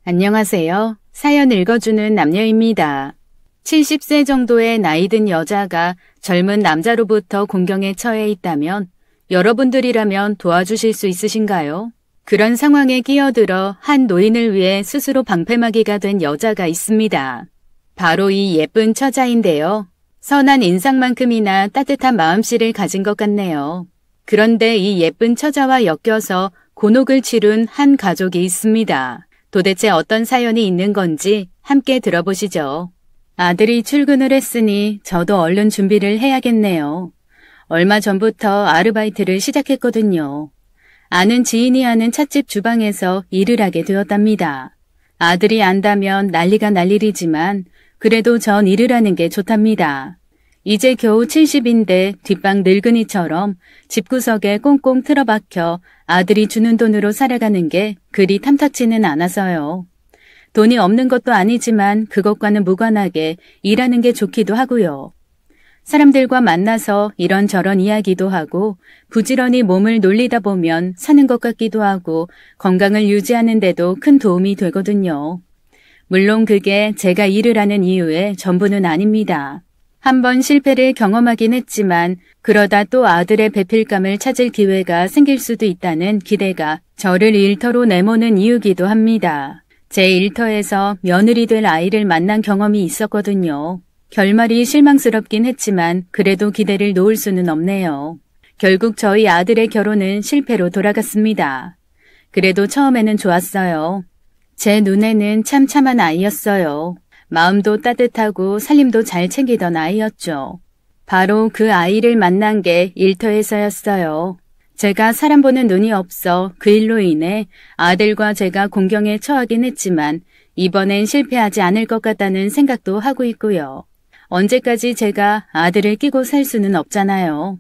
안녕하세요. 사연 읽어주는 남녀입니다. 70세 정도의 나이든 여자가 젊은 남자로부터 공경에 처해 있다면 여러분들이라면 도와주실 수 있으신가요? 그런 상황에 끼어들어 한 노인을 위해 스스로 방패막이가 된 여자가 있습니다. 바로 이 예쁜 처자인데요. 선한 인상만큼이나 따뜻한 마음씨를 가진 것 같네요. 그런데 이 예쁜 처자와 엮여서 곤혹을 치룬 한 가족이 있습니다. 도대체 어떤 사연이 있는 건지 함께 들어보시죠. 아들이 출근을 했으니 저도 얼른 준비를 해야겠네요. 얼마 전부터 아르바이트를 시작했거든요. 아는 지인이 하는 찻집 주방에서 일을 하게 되었답니다. 아들이 안다면 난리가 날 일이지만 그래도 전 일을 하는 게 좋답니다. 이제 겨우 70인데 뒷방 늙은이처럼 집구석에 꽁꽁 틀어박혀 아들이 주는 돈으로 살아가는 게 그리 탐탁지는 않아서요. 돈이 없는 것도 아니지만 그것과는 무관하게 일하는 게 좋기도 하고요. 사람들과 만나서 이런저런 이야기도 하고 부지런히 몸을 놀리다 보면 사는 것 같기도 하고 건강을 유지하는 데도 큰 도움이 되거든요. 물론 그게 제가 일을 하는 이유의 전부는 아닙니다. 한번 실패를 경험하긴 했지만 그러다 또 아들의 배필감을 찾을 기회가 생길 수도 있다는 기대가 저를 일터로 내모는 이유기도 합니다. 제 일터에서 며느리 될 아이를 만난 경험이 있었거든요. 결말이 실망스럽긴 했지만 그래도 기대를 놓을 수는 없네요. 결국 저희 아들의 결혼은 실패로 돌아갔습니다. 그래도 처음에는 좋았어요. 제 눈에는 참 참한 아이였어요. 마음도 따뜻하고 살림도 잘 챙기던 아이였죠. 바로 그 아이를 만난 게 일터에서였어요. 제가 사람 보는 눈이 없어 그 일로 인해 아들과 제가 공경에 처하긴 했지만 이번엔 실패하지 않을 것 같다는 생각도 하고 있고요. 언제까지 제가 아들을 끼고 살 수는 없잖아요.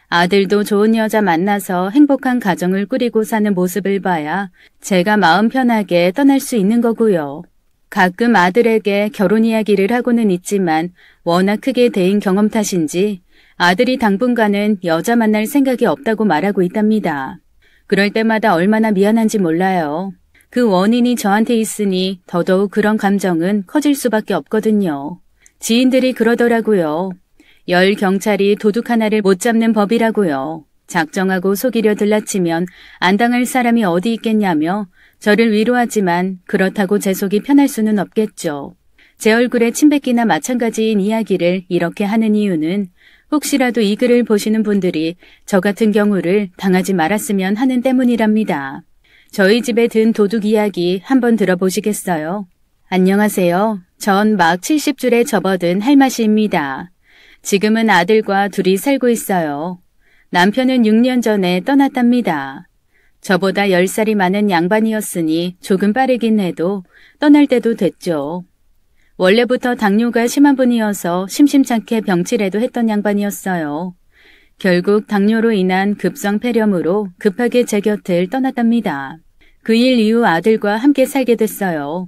아들도 좋은 여자 만나서 행복한 가정을 꾸리고 사는 모습을 봐야 제가 마음 편하게 떠날 수 있는 거고요. 가끔 아들에게 결혼 이야기를 하고는 있지만 워낙 크게 대인 경험 탓인지 아들이 당분간은 여자 만날 생각이 없다고 말하고 있답니다. 그럴 때마다 얼마나 미안한지 몰라요. 그 원인이 저한테 있으니 더더욱 그런 감정은 커질 수밖에 없거든요. 지인들이 그러더라고요. 열 경찰이 도둑 하나를 못 잡는 법이라고요. 작정하고 속이려 들라치면 안 당할 사람이 어디 있겠냐며 저를 위로하지만 그렇다고 제 속이 편할 수는 없겠죠. 제 얼굴에 침 뱉기나 마찬가지인 이야기를 이렇게 하는 이유는 혹시라도 이 글을 보시는 분들이 저 같은 경우를 당하지 말았으면 하는 때문이랍니다. 저희 집에 든 도둑 이야기 한번 들어보시겠어요? 안녕하세요. 전 막 70줄에 접어든 할맛이입니다. 지금은 아들과 둘이 살고 있어요. 남편은 6년 전에 떠났답니다. 저보다 10살이 많은 양반이었으니 조금 빠르긴 해도 떠날 때도 됐죠. 원래부터 당뇨가 심한 분이어서 심심찮게 병치레도 했던 양반이었어요. 결국 당뇨로 인한 급성 폐렴으로 급하게 제 곁을 떠났답니다. 그 일 이후 아들과 함께 살게 됐어요.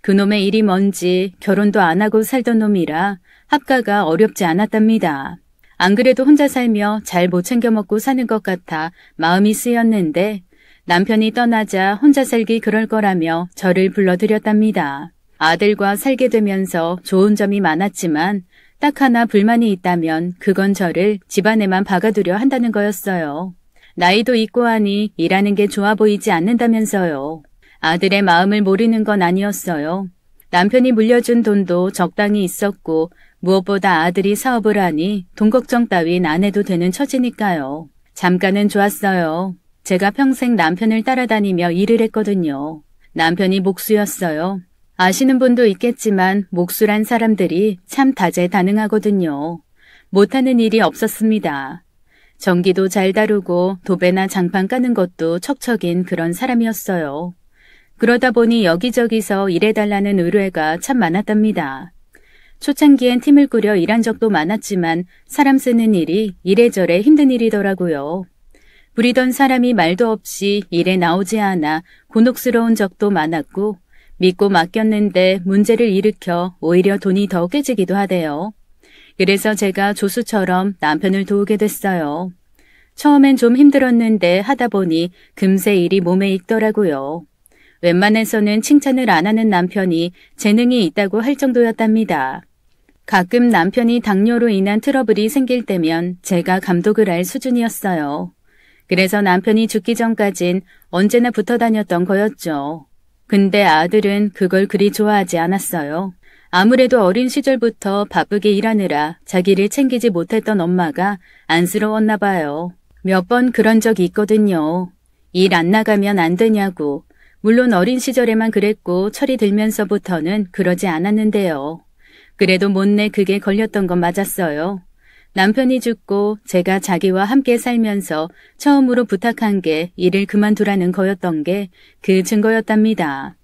그놈의 일이 뭔지 결혼도 안 하고 살던 놈이라 합가가 어렵지 않았답니다. 안 그래도 혼자 살며 잘 못 챙겨 먹고 사는 것 같아 마음이 쓰였는데 남편이 떠나자 혼자 살기 그럴 거라며 저를 불러들였답니다. 아들과 살게 되면서 좋은 점이 많았지만 딱 하나 불만이 있다면 그건 저를 집안에만 박아두려 한다는 거였어요. 나이도 있고 하니 일하는 게 좋아 보이지 않는다면서요. 아들의 마음을 모르는 건 아니었어요. 남편이 물려준 돈도 적당히 있었고 무엇보다 아들이 사업을 하니 돈 걱정 따윈 안 해도 되는 처지니까요. 잠깐은 좋았어요. 제가 평생 남편을 따라다니며 일을 했거든요. 남편이 목수였어요. 아시는 분도 있겠지만 목수란 사람들이 참 다재다능하거든요. 못하는 일이 없었습니다. 전기도 잘 다루고 도배나 장판 까는 것도 척척인 그런 사람이었어요. 그러다 보니 여기저기서 일해달라는 의뢰가 참 많았답니다. 초창기엔 팀을 꾸려 일한 적도 많았지만 사람 쓰는 일이 이래저래 힘든 일이더라고요. 부리던 사람이 말도 없이 일에 나오지 않아 곤혹스러운 적도 많았고 믿고 맡겼는데 문제를 일으켜 오히려 돈이 더 깨지기도 하대요. 그래서 제가 조수처럼 남편을 도우게 됐어요. 처음엔 좀 힘들었는데 하다 보니 금세 일이 몸에 익더라고요. 웬만해서는 칭찬을 안 하는 남편이 재능이 있다고 할 정도였답니다. 가끔 남편이 당뇨로 인한 트러블이 생길 때면 제가 감독을 할 수준이었어요. 그래서 남편이 죽기 전까진 언제나 붙어 다녔던 거였죠. 근데 아들은 그걸 그리 좋아하지 않았어요. 아무래도 어린 시절부터 바쁘게 일하느라 자기를 챙기지 못했던 엄마가 안쓰러웠나 봐요. 몇 번 그런 적이 있거든요. 일 안 나가면 안 되냐고. 물론 어린 시절에만 그랬고 철이 들면서부터는 그러지 않았는데요. 그래도 못내 그게 걸렸던 건 맞았어요. 남편이 죽고 제가 자기와 함께 살면서 처음으로 부탁한 게 일을 그만두라는 거였던 게 그 증거였답니다.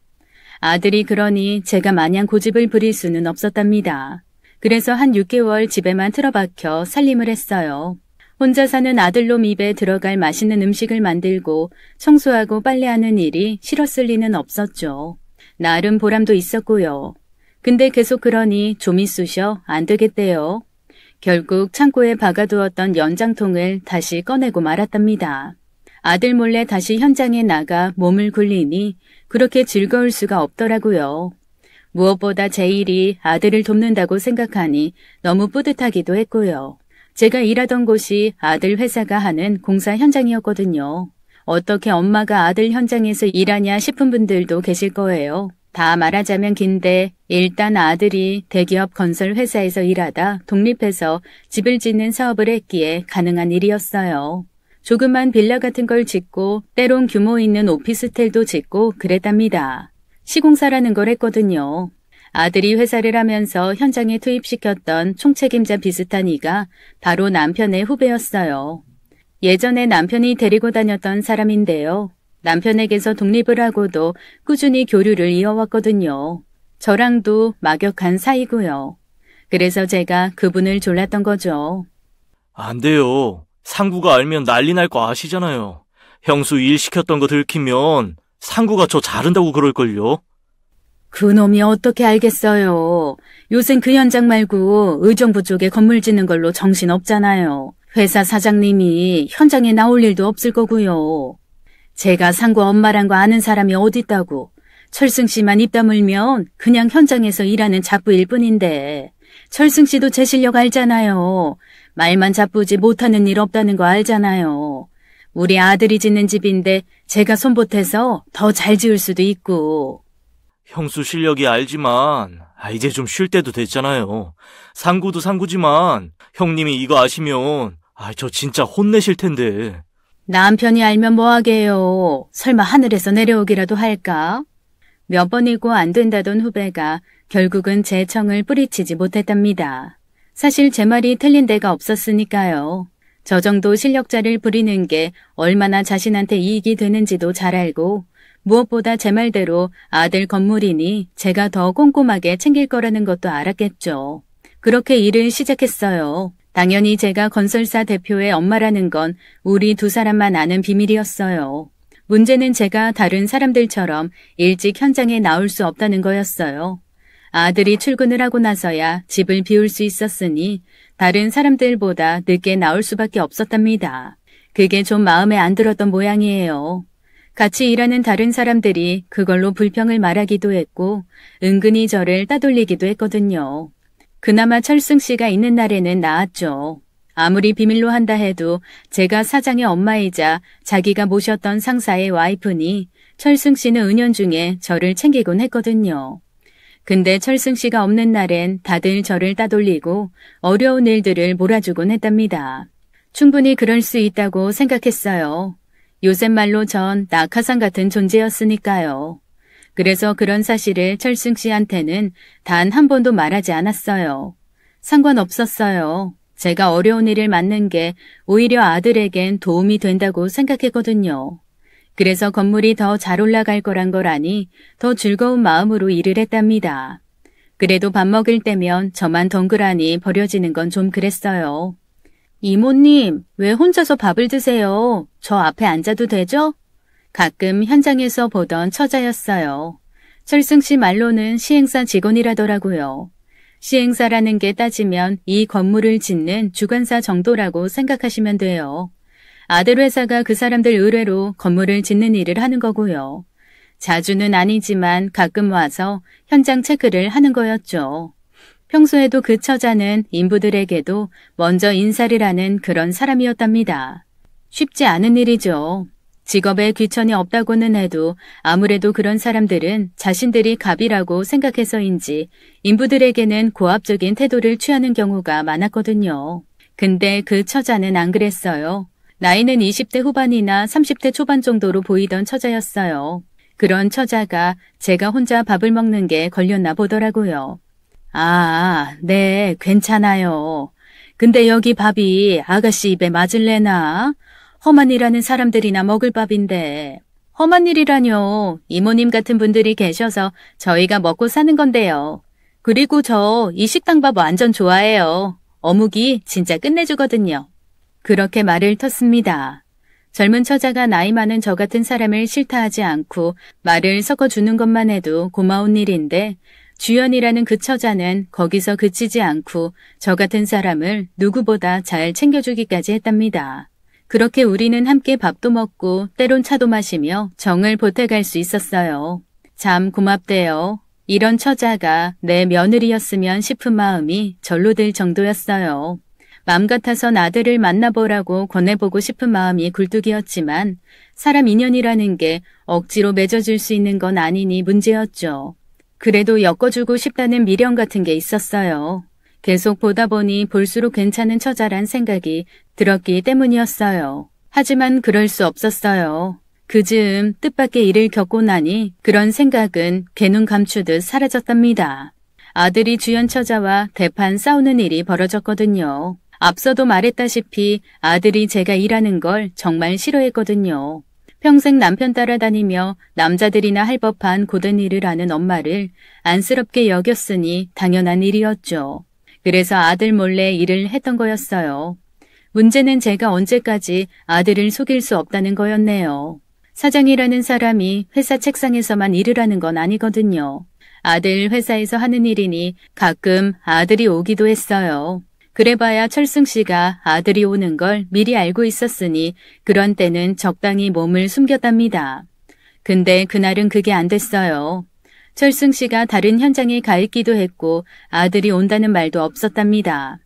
아들이 그러니 제가 마냥 고집을 부릴 수는 없었답니다. 그래서 한 6개월 집에만 틀어박혀 살림을 했어요. 혼자 사는 아들놈 입에 들어갈 맛있는 음식을 만들고 청소하고 빨래하는 일이 싫었을 리는 없었죠. 나름 보람도 있었고요. 근데 계속 그러니 좀이 쑤셔 안 되겠대요. 결국 창고에 박아두었던 연장통을 다시 꺼내고 말았답니다. 아들 몰래 다시 현장에 나가 몸을 굴리니 그렇게 즐거울 수가 없더라고요. 무엇보다 제 일이 아들을 돕는다고 생각하니 너무 뿌듯하기도 했고요. 제가 일하던 곳이 아들 회사가 하는 공사 현장이었거든요. 어떻게 엄마가 아들 현장에서 일하냐 싶은 분들도 계실 거예요. 다 말하자면 긴데 일단 아들이 대기업 건설 회사에서 일하다 독립해서 집을 짓는 사업을 했기에 가능한 일이었어요. 조그만 빌라 같은 걸 짓고 때론 규모 있는 오피스텔도 짓고 그랬답니다. 시공사라는 걸 했거든요. 아들이 회사를 하면서 현장에 투입시켰던 총책임자 비슷한 이가 바로 남편의 후배였어요. 예전에 남편이 데리고 다녔던 사람인데요. 남편에게서 독립을 하고도 꾸준히 교류를 이어왔거든요. 저랑도 막역한 사이고요. 그래서 제가 그분을 졸랐던 거죠. 안 돼요. 상구가 알면 난리 날 거 아시잖아요. 형수 일 시켰던 거 들키면 상구가 저 자른다고 그럴걸요. 그놈이 어떻게 알겠어요. 요샌 그 현장 말고 의정부 쪽에 건물 짓는 걸로 정신 없잖아요. 회사 사장님이 현장에 나올 일도 없을 거고요. 제가 상구 엄마란 거 아는 사람이 어딨다고. 철승 씨만 입 다물면 그냥 현장에서 일하는 잡부일 뿐인데. 철승 씨도 제 실력 알잖아요. 말만 잡부지 못하는 일 없다는 거 알잖아요. 우리 아들이 짓는 집인데 제가 손보태서 더 잘 지을 수도 있고. 형수 실력이 알지만 이제 좀 쉴 때도 됐잖아요. 상구도 상구지만 형님이 이거 아시면 저 진짜 혼내실 텐데. 남편이 알면 뭐하게요. 설마 하늘에서 내려오기라도 할까? 몇 번이고 안 된다던 후배가 결국은 제 청을 뿌리치지 못했답니다. 사실 제 말이 틀린 데가 없었으니까요. 저 정도 실력자를 부리는 게 얼마나 자신한테 이익이 되는지도 잘 알고 무엇보다 제 말대로 아들 건물이니 제가 더 꼼꼼하게 챙길 거라는 것도 알았겠죠. 그렇게 일을 시작했어요. 당연히 제가 건설사 대표의 엄마라는 건 우리 두 사람만 아는 비밀이었어요. 문제는 제가 다른 사람들처럼 일찍 현장에 나올 수 없다는 거였어요. 아들이 출근을 하고 나서야 집을 비울 수 있었으니 다른 사람들보다 늦게 나올 수밖에 없었답니다. 그게 좀 마음에 안 들었던 모양이에요. 같이 일하는 다른 사람들이 그걸로 불평을 말하기도 했고 은근히 저를 따돌리기도 했거든요. 그나마 철승 씨가 있는 날에는 나았죠. 아무리 비밀로 한다 해도 제가 사장의 엄마이자 자기가 모셨던 상사의 와이프니 철승 씨는 은연중에 저를 챙기곤 했거든요. 근데 철승 씨가 없는 날엔 다들 저를 따돌리고 어려운 일들을 몰아주곤 했답니다. 충분히 그럴 수 있다고 생각했어요. 요새 말로 전 낙하산 같은 존재였으니까요. 그래서 그런 사실을 철승 씨한테는 단 한 번도 말하지 않았어요. 상관없었어요. 제가 어려운 일을 맡는 게 오히려 아들에겐 도움이 된다고 생각했거든요. 그래서 건물이 더 잘 올라갈 거란 걸 아니 더 즐거운 마음으로 일을 했답니다. 그래도 밥 먹을 때면 저만 덩그라니 버려지는 건 좀 그랬어요. 이모님, 왜 혼자서 밥을 드세요? 저 앞에 앉아도 되죠? 가끔 현장에서 보던 처자였어요. 철승 씨 말로는 시행사 직원이라더라고요. 시행사라는 게 따지면 이 건물을 짓는 주관사 정도라고 생각하시면 돼요. 아들 회사가 그 사람들 의뢰로 건물을 짓는 일을 하는 거고요. 자주는 아니지만 가끔 와서 현장 체크를 하는 거였죠. 평소에도 그 처자는 인부들에게도 먼저 인사를 하는 그런 사람이었답니다. 쉽지 않은 일이죠. 직업에 귀천이 없다고는 해도 아무래도 그런 사람들은 자신들이 갑이라고 생각해서인지 인부들에게는 고압적인 태도를 취하는 경우가 많았거든요. 근데 그 처자는 안 그랬어요. 나이는 20대 후반이나 30대 초반 정도로 보이던 처자였어요. 그런 처자가 제가 혼자 밥을 먹는 게 걸렸나 보더라고요. 아, 네, 괜찮아요. 근데 여기 밥이 아가씨 입에 맞을래나? 험한 일하는 사람들이나 먹을 밥인데. 험한 일이라뇨. 이모님 같은 분들이 계셔서 저희가 먹고 사는 건데요. 그리고 저 이 식당 밥 완전 좋아해요. 어묵이 진짜 끝내주거든요. 그렇게 말을 텄습니다. 젊은 처자가 나이 많은 저 같은 사람을 싫다하지 않고 말을 섞어주는 것만 해도 고마운 일인데 주연이라는 그 처자는 거기서 그치지 않고 저 같은 사람을 누구보다 잘 챙겨주기까지 했답니다. 그렇게 우리는 함께 밥도 먹고 때론 차도 마시며 정을 보태갈 수 있었어요. 참 고맙대요. 이런 처자가 내 며느리였으면 싶은 마음이 절로 들 정도였어요. 맘 같아선 아들을 만나보라고 권해보고 싶은 마음이 굴뚝이었지만 사람 인연이라는 게 억지로 맺어줄 수 있는 건 아니니 문제였죠. 그래도 엮어주고 싶다는 미련 같은 게 있었어요. 계속 보다 보니 볼수록 괜찮은 처자란 생각이 들었기 때문이었어요. 하지만 그럴 수 없었어요. 그즈음 뜻밖의 일을 겪고 나니 그런 생각은 개눈 감추듯 사라졌답니다. 아들이 주연 처자와 대판 싸우는 일이 벌어졌거든요. 앞서도 말했다시피 아들이 제가 일하는 걸 정말 싫어했거든요. 평생 남편 따라다니며 남자들이나 할 법한 고된 일을 하는 엄마를 안쓰럽게 여겼으니 당연한 일이었죠. 그래서 아들 몰래 일을 했던 거였어요. 문제는 제가 언제까지 아들을 속일 수 없다는 거였네요. 사장이라는 사람이 회사 책상에서만 일을 하는 건 아니거든요. 아들 회사에서 하는 일이니 가끔 아들이 오기도 했어요. 그래봐야 철승 씨가 아들이 오는 걸 미리 알고 있었으니 그런 때는 적당히 몸을 숨겼답니다. 근데 그날은 그게 안 됐어요. 철승 씨가 다른 현장에 가 있기도 했고 아들이 온다는 말도 없었답니다.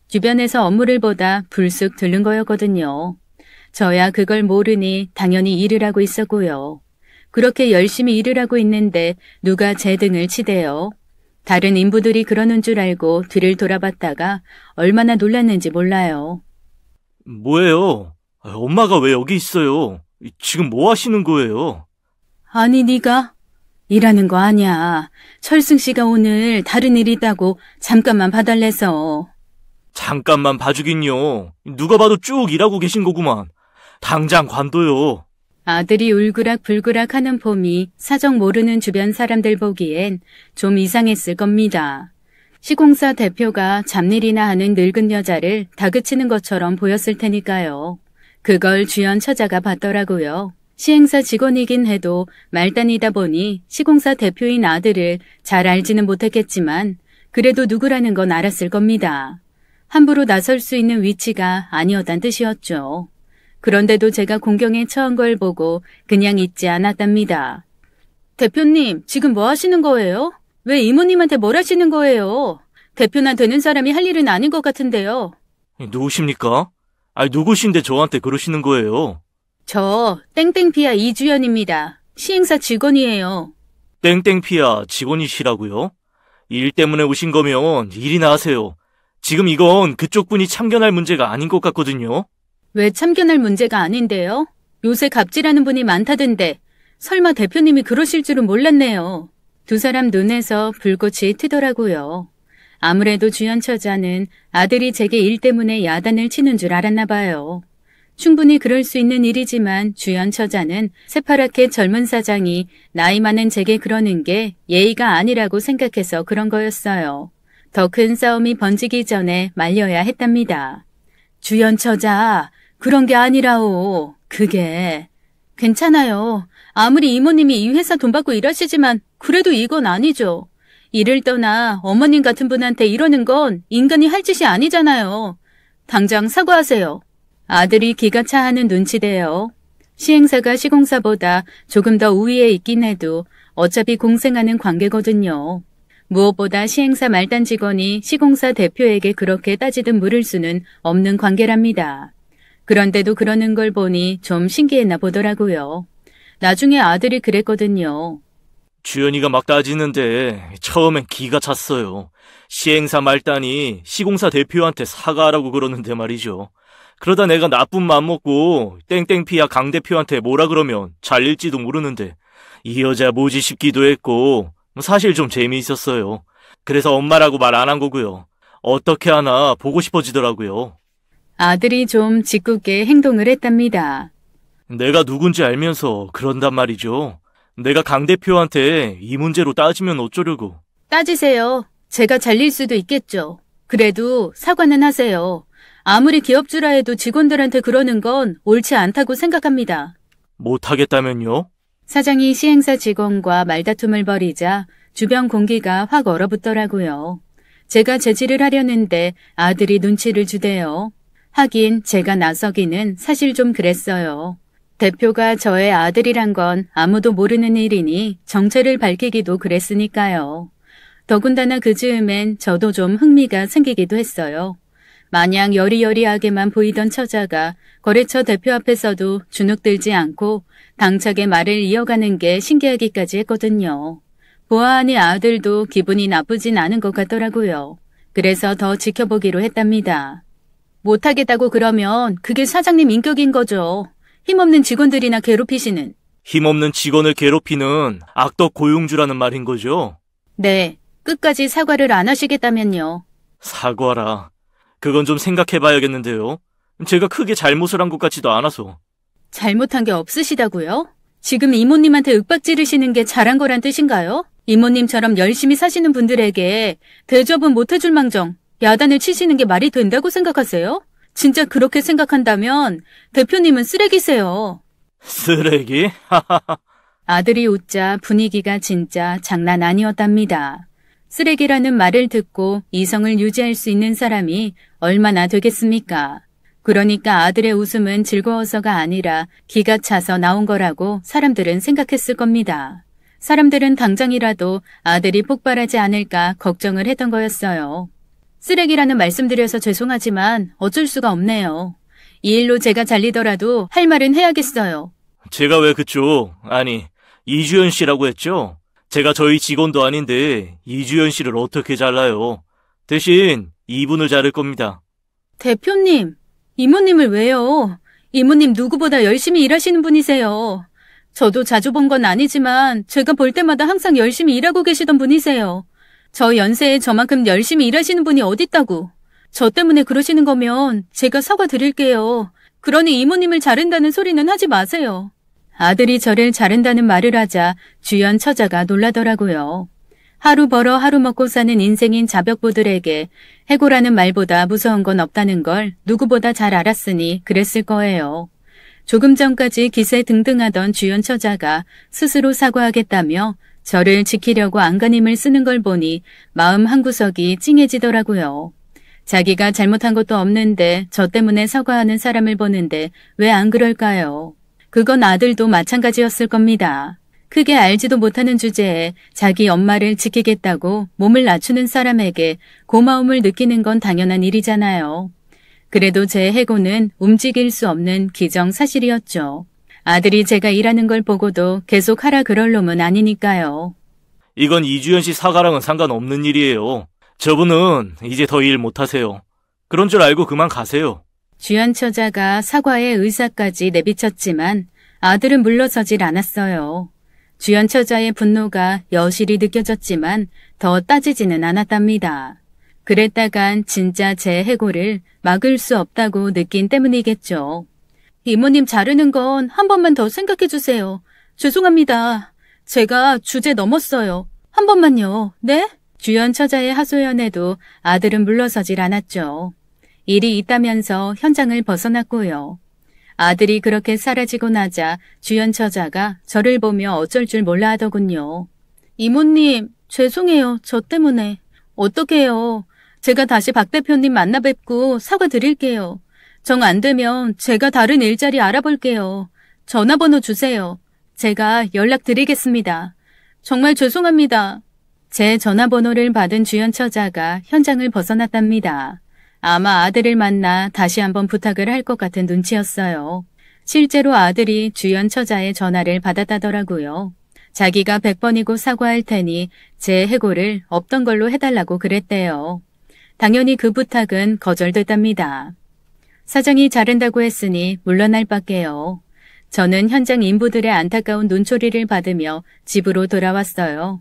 주변에서 업무를 보다 불쑥 들른 거였거든요. 저야 그걸 모르니 당연히 일을 하고 있었고요. 그렇게 열심히 일을 하고 있는데 누가 제 등을 치대요. 다른 인부들이 그러는 줄 알고 뒤를 돌아봤다가 얼마나 놀랐는지 몰라요. 뭐예요? 엄마가 왜 여기 있어요? 지금 뭐 하시는 거예요? 아니 네가? 일하는 거 아니야. 철승 씨가 오늘 다른 일 있다고 잠깐만 봐달래서. 잠깐만 봐주긴요. 누가 봐도 쭉 일하고 계신 거구만. 당장 관둬요. 아들이 울그락불그락 하는 폼이 사정 모르는 주변 사람들 보기엔 좀 이상했을 겁니다. 시공사 대표가 잡일이나 하는 늙은 여자를 다그치는 것처럼 보였을 테니까요. 그걸 주연 처자가 봤더라고요. 시행사 직원이긴 해도 말단이다 보니 시공사 대표인 아들을 잘 알지는 못했겠지만 그래도 누구라는 건 알았을 겁니다. 함부로 나설 수 있는 위치가 아니었단 뜻이었죠. 그런데도 제가 공경에 처한 걸 보고 그냥 있지 않았답니다. 대표님, 지금 뭐 하시는 거예요? 왜 이모님한테 뭘 하시는 거예요? 대표나 되는 사람이 할 일은 아닌 것 같은데요. 누구십니까? 누구신데 저한테 그러시는 거예요? 저 땡땡피아 이주연입니다. 시행사 직원이에요. 땡땡피아 직원이시라고요? 일 때문에 오신 거면 일이나 하세요. 지금 이건 그쪽 분이 참견할 문제가 아닌 것 같거든요. 왜 참견할 문제가 아닌데요? 요새 갑질하는 분이 많다던데 설마 대표님이 그러실 줄은 몰랐네요. 두 사람 눈에서 불꽃이 튀더라고요. 아무래도 주연 처자는 아들이 제게 일 때문에 야단을 치는 줄 알았나 봐요. 충분히 그럴 수 있는 일이지만 주연 처자는 새파랗게 젊은 사장이 나이 많은 제게 그러는 게 예의가 아니라고 생각해서 그런 거였어요. 더 큰 싸움이 번지기 전에 말려야 했답니다. 주연 처자, 그런 게 아니라오. 그게. 괜찮아요. 아무리 이모님이 이 회사 돈 받고 일하시지만 그래도 이건 아니죠. 일을 떠나 어머님 같은 분한테 이러는 건 인간이 할 짓이 아니잖아요. 당장 사과하세요. 아들이 기가 차하는 눈치대요. 시행사가 시공사보다 조금 더 우위에 있긴 해도 어차피 공생하는 관계거든요. 무엇보다 시행사 말단 직원이 시공사 대표에게 그렇게 따지듯 물을 수는 없는 관계랍니다. 그런데도 그러는 걸 보니 좀 신기했나 보더라고요. 나중에 아들이 그랬거든요. 주연이가 막 따지는데 처음엔 기가 찼어요. 시행사 말단이 시공사 대표한테 사과하라고 그러는데 말이죠. 그러다 내가 나쁜 맘 먹고 땡땡피야 강 대표한테 뭐라 그러면 잘릴지도 모르는데 이 여자 뭐지 싶기도 했고 사실 좀 재미있었어요. 그래서 엄마라고 말 안 한 거고요. 어떻게 하나 보고 싶어지더라고요. 아들이 좀 짓궂게 행동을 했답니다. 내가 누군지 알면서 그런단 말이죠. 내가 강 대표한테 이 문제로 따지면 어쩌려고. 따지세요. 제가 잘릴 수도 있겠죠. 그래도 사과는 하세요. 아무리 기업주라 해도 직원들한테 그러는 건 옳지 않다고 생각합니다. 못하겠다면요? 사장이 시행사 직원과 말다툼을 벌이자 주변 공기가 확 얼어붙더라고요. 제가 제지를 하려는데 아들이 눈치를 주대요. 하긴 제가 나서기는 사실 좀 그랬어요. 대표가 저의 아들이란 건 아무도 모르는 일이니 정체를 밝히기도 그랬으니까요. 더군다나 그 즈음엔 저도 좀 흥미가 생기기도 했어요. 마냥 여리여리하게만 보이던 처자가 거래처 대표 앞에서도 주눅들지 않고 당차게 말을 이어가는 게 신기하기까지 했거든요. 보아하니 아들도 기분이 나쁘진 않은 것 같더라고요. 그래서 더 지켜보기로 했답니다. 못하겠다고 그러면 그게 사장님 인격인 거죠. 힘없는 직원들이나 괴롭히시는. 힘없는 직원을 괴롭히는 악덕 고용주라는 말인 거죠? 네, 끝까지 사과를 안 하시겠다면요. 사과라. 그건 좀 생각해봐야겠는데요. 제가 크게 잘못을 한 것 같지도 않아서. 잘못한 게 없으시다고요? 지금 이모님한테 윽박 지르시는 게 잘한 거란 뜻인가요? 이모님처럼 열심히 사시는 분들에게 대접은 못해줄 망정 야단을 치시는 게 말이 된다고 생각하세요? 진짜 그렇게 생각한다면 대표님은 쓰레기세요. 쓰레기? 아들이 웃자 분위기가 진짜 장난 아니었답니다. 쓰레기라는 말을 듣고 이성을 유지할 수 있는 사람이 얼마나 되겠습니까? 그러니까 아들의 웃음은 즐거워서가 아니라 기가 차서 나온 거라고 사람들은 생각했을 겁니다. 사람들은 당장이라도 아들이 폭발하지 않을까 걱정을 했던 거였어요. 쓰레기라는 말씀드려서 죄송하지만 어쩔 수가 없네요. 이 일로 제가 잘리더라도 할 말은 해야겠어요. 제가 왜 그쪽, 아니, 이주연 씨라고 했죠? 제가 저희 직원도 아닌데 이주연 씨를 어떻게 잘라요? 대신 이분을 자를 겁니다. 대표님, 이모님을 왜요? 이모님 누구보다 열심히 일하시는 분이세요. 저도 자주 본 건 아니지만 제가 볼 때마다 항상 열심히 일하고 계시던 분이세요. 저 연세에 저만큼 열심히 일하시는 분이 어딨다고. 저 때문에 그러시는 거면 제가 사과드릴게요. 그러니 이모님을 자른다는 소리는 하지 마세요. 아들이 저를 자른다는 말을 하자 주연 처자가 놀라더라고요. 하루 벌어 하루 먹고 사는 인생인 자벽부들에게 해고라는 말보다 무서운 건 없다는 걸 누구보다 잘 알았으니 그랬을 거예요. 조금 전까지 기세 등등하던 주연 처자가 스스로 사과하겠다며 저를 지키려고 안간힘을 쓰는 걸 보니 마음 한구석이 찡해지더라고요. 자기가 잘못한 것도 없는데 저 때문에 사과하는 사람을 보는데 왜 안 그럴까요? 그건 아들도 마찬가지였을 겁니다. 크게 알지도 못하는 주제에 자기 엄마를 지키겠다고 몸을 낮추는 사람에게 고마움을 느끼는 건 당연한 일이잖아요. 그래도 제 해고는 움직일 수 없는 기정사실이었죠. 아들이 제가 일하는 걸 보고도 계속 하라 그럴 놈은 아니니까요. 이건 이주연 씨 사과랑은 상관없는 일이에요. 저분은 이제 더 일 못하세요. 그런 줄 알고 그만 가세요. 주연 처자가 사과의 의사까지 내비쳤지만 아들은 물러서질 않았어요. 주연 처자의 분노가 여실히 느껴졌지만 더 따지지는 않았답니다. 그랬다간 진짜 제 해고를 막을 수 없다고 느낀 때문이겠죠. 이모님 자르는 건 한 번만 더 생각해 주세요. 죄송합니다. 제가 주제 넘었어요. 한 번만요. 네? 주연 처자의 하소연에도 아들은 물러서질 않았죠. 일이 있다면서 현장을 벗어났고요. 아들이 그렇게 사라지고 나자 주연 처자가 저를 보며 어쩔 줄 몰라 하더군요. 이모님, 죄송해요. 저 때문에. 어떡해요. 제가 다시 박 대표님 만나 뵙고 사과드릴게요. 정 안 되면 제가 다른 일자리 알아볼게요. 전화번호 주세요. 제가 연락드리겠습니다. 정말 죄송합니다. 제 전화번호를 받은 주연 처자가 현장을 벗어났답니다. 아마 아들을 만나 다시 한번 부탁을 할 것 같은 눈치였어요. 실제로 아들이 주연 처자의 전화를 받았다더라고요. 자기가 100번이고 사과할 테니 제 해고를 없던 걸로 해달라고 그랬대요. 당연히 그 부탁은 거절됐답니다. 사장이 자른다고 했으니 물러날 밖에요. 저는 현장 인부들의 안타까운 눈초리를 받으며 집으로 돌아왔어요.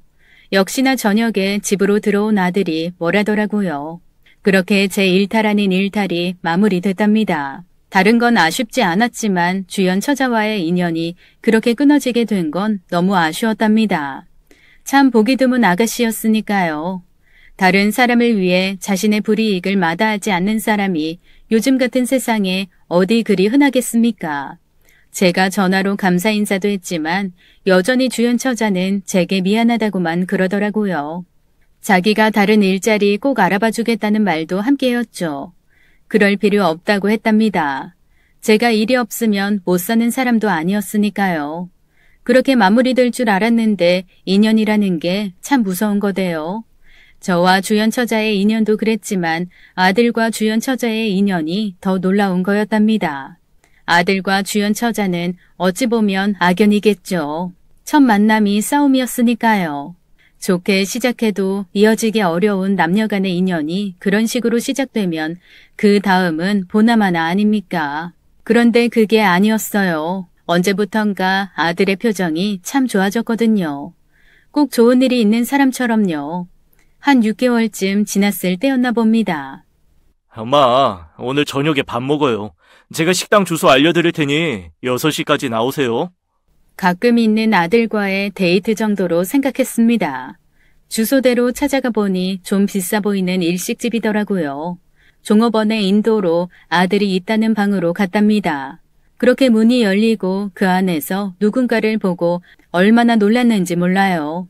역시나 저녁에 집으로 들어온 아들이 뭐라더라고요. 그렇게 제 일탈 아닌 일탈이 마무리됐답니다. 다른 건 아쉽지 않았지만 주연 처자와의 인연이 그렇게 끊어지게 된 건 너무 아쉬웠답니다. 참 보기 드문 아가씨였으니까요. 다른 사람을 위해 자신의 불이익을 마다하지 않는 사람이 요즘 같은 세상에 어디 그리 흔하겠습니까? 제가 전화로 감사 인사도 했지만 여전히 주연 처자는 제게 미안하다고만 그러더라고요. 자기가 다른 일자리 꼭 알아봐 주겠다는 말도 함께였죠. 그럴 필요 없다고 했답니다. 제가 일이 없으면 못 사는 사람도 아니었으니까요. 그렇게 마무리될 줄 알았는데 인연이라는 게 참 무서운 거대요. 저와 주연 처자의 인연도 그랬지만 아들과 주연 처자의 인연이 더 놀라운 거였답니다. 아들과 주연 처자는 어찌 보면 악연이겠죠. 첫 만남이 싸움이었으니까요. 좋게 시작해도 이어지기 어려운 남녀 간의 인연이 그런 식으로 시작되면 그 다음은 보나마나 아닙니까? 그런데 그게 아니었어요. 언제부턴가 아들의 표정이 참 좋아졌거든요. 꼭 좋은 일이 있는 사람처럼요. 한 6개월쯤 지났을 때였나 봅니다. 엄마, 오늘 저녁에 밥 먹어요. 제가 식당 주소 알려드릴 테니 6시까지 나오세요. 가끔 있는 아들과의 데이트 정도로 생각했습니다. 주소대로 찾아가 보니 좀 비싸 보이는 일식집이더라고요. 종업원의 인도로 아들이 있다는 방으로 갔답니다. 그렇게 문이 열리고 그 안에서 누군가를 보고 얼마나 놀랐는지 몰라요.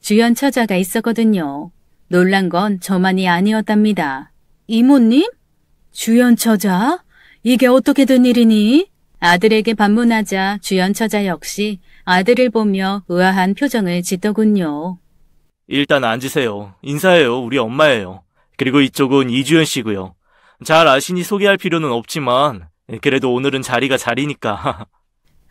주연 처자가 있었거든요. 놀란 건 저만이 아니었답니다. 이모님? 주연 처자? 이게 어떻게 된 일이니? 아들에게 반문하자 주연 처자 역시 아들을 보며 의아한 표정을 짓더군요. 일단 앉으세요. 인사해요. 우리 엄마예요. 그리고 이쪽은 이주연 씨고요. 잘 아시니 소개할 필요는 없지만 그래도 오늘은 자리가 자리니까.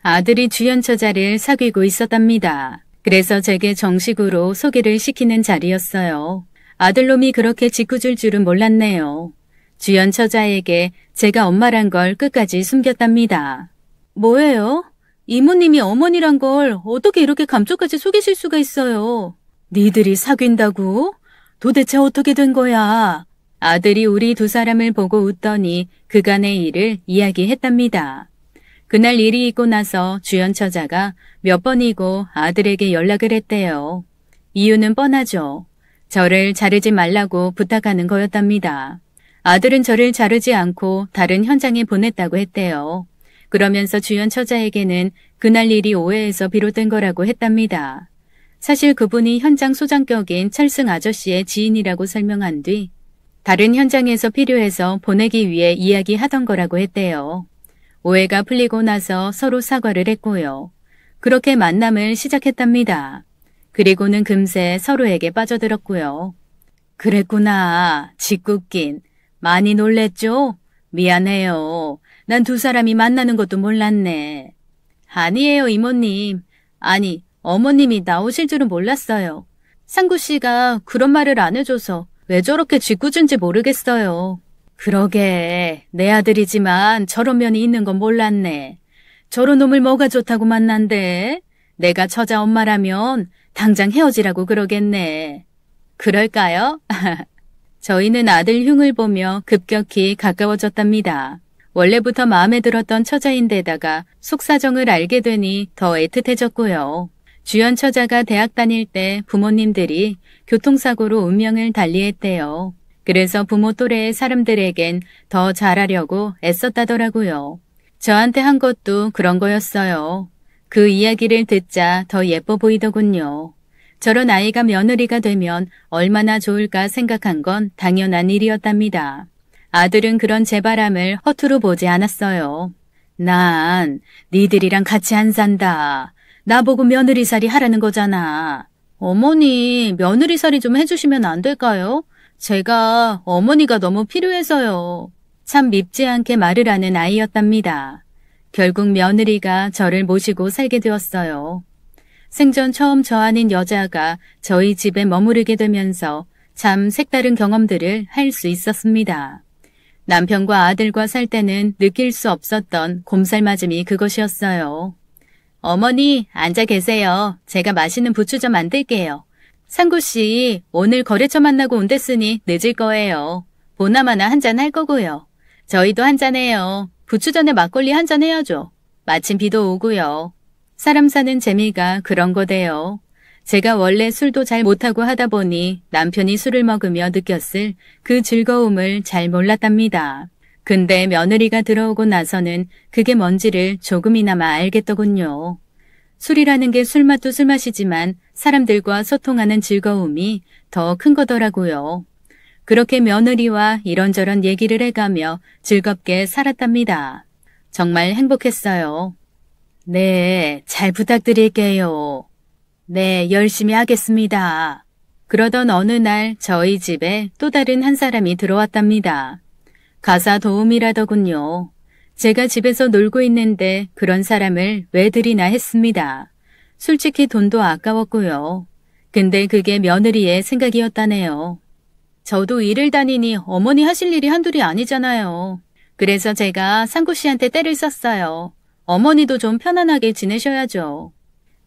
아들이 주연 처자를 사귀고 있었답니다. 그래서 제게 정식으로 소개를 시키는 자리였어요. 아들놈이 그렇게 짓궂을 줄은 몰랐네요. 주연 처자에게 제가 엄마란 걸 끝까지 숨겼답니다. 뭐예요? 이모님이 어머니란 걸 어떻게 이렇게 감쪽같이 속이실 수가 있어요? 니들이 사귄다고? 도대체 어떻게 된 거야? 아들이 우리 두 사람을 보고 웃더니 그간의 일을 이야기했답니다. 그날 일이 있고 나서 주연 처자가 몇 번이고 아들에게 연락을 했대요. 이유는 뻔하죠. 저를 자르지 말라고 부탁하는 거였답니다. 아들은 저를 자르지 않고 다른 현장에 보냈다고 했대요. 그러면서 주연 처자에게는 그날 일이 오해에서 비롯된 거라고 했답니다. 사실 그분이 현장 소장격인 철승 아저씨의 지인이라고 설명한 뒤 다른 현장에서 필요해서 보내기 위해 이야기하던 거라고 했대요. 오해가 풀리고 나서 서로 사과를 했고요. 그렇게 만남을 시작했답니다. 그리고는 금세 서로에게 빠져들었고요. 그랬구나. 짓궂긴. 많이 놀랬죠? 미안해요. 난 두 사람이 만나는 것도 몰랐네. 아니에요, 이모님. 아니, 어머님이 나오실 줄은 몰랐어요. 상구 씨가 그런 말을 안 해줘서 왜 저렇게 짓궂은지 모르겠어요. 그러게, 내 아들이지만 저런 면이 있는 건 몰랐네. 저런 놈을 뭐가 좋다고 만난대? 내가 처자 엄마라면 당장 헤어지라고 그러겠네. 그럴까요? 저희는 아들 흉을 보며 급격히 가까워졌답니다. 원래부터 마음에 들었던 처자인데다가 속사정을 알게 되니 더 애틋해졌고요. 주연 처자가 대학 다닐 때 부모님들이 교통사고로 운명을 달리했대요. 그래서 부모 또래의 사람들에겐 더 잘하려고 애썼다더라고요. 저한테 한 것도 그런 거였어요. 그 이야기를 듣자 더 예뻐 보이더군요. 저런 아이가 며느리가 되면 얼마나 좋을까 생각한 건 당연한 일이었답니다. 아들은 그런 제 바람을 허투루 보지 않았어요. 난 니들이랑 같이 안 산다. 나보고 며느리살이 하라는 거잖아. 어머니, 며느리살이 좀 해주시면 안 될까요? 제가 어머니가 너무 필요해서요. 참 밉지 않게 말을 하는 아이였답니다. 결국 며느리가 저를 모시고 살게 되었어요. 생전 처음 저 아닌 여자가 저희 집에 머무르게 되면서 참 색다른 경험들을 할 수 있었습니다. 남편과 아들과 살 때는 느낄 수 없었던 곰살맞음이 그것이었어요. 어머니, 앉아 계세요. 제가 맛있는 부추 좀 만들게요. 상구씨, 오늘 거래처 만나고 온댔으니 늦을 거예요. 보나마나 한잔 할 거고요. 저희도 한잔해요. 부추 전에 막걸리 한잔 해야죠. 마침 비도 오고요. 사람 사는 재미가 그런 거대요. 제가 원래 술도 잘 못하고 하다 보니 남편이 술을 먹으며 느꼈을 그 즐거움을 잘 몰랐답니다. 근데 며느리가 들어오고 나서는 그게 뭔지를 조금이나마 알겠더군요. 술이라는 게 술맛도 술맛이지만 사람들과 소통하는 즐거움이 더 큰 거더라고요. 그렇게 며느리와 이런저런 얘기를 해가며 즐겁게 살았답니다. 정말 행복했어요. 네, 잘 부탁드릴게요. 네, 열심히 하겠습니다. 그러던 어느 날 저희 집에 또 다른 한 사람이 들어왔답니다. 가사 도우미라더군요. 제가 집에서 놀고 있는데 그런 사람을 왜 들이나 했습니다. 솔직히 돈도 아까웠고요. 근데 그게 며느리의 생각이었다네요. 저도 일을 다니니 어머니 하실 일이 한둘이 아니잖아요. 그래서 제가 상구 씨한테 떼를 썼어요. 어머니도 좀 편안하게 지내셔야죠.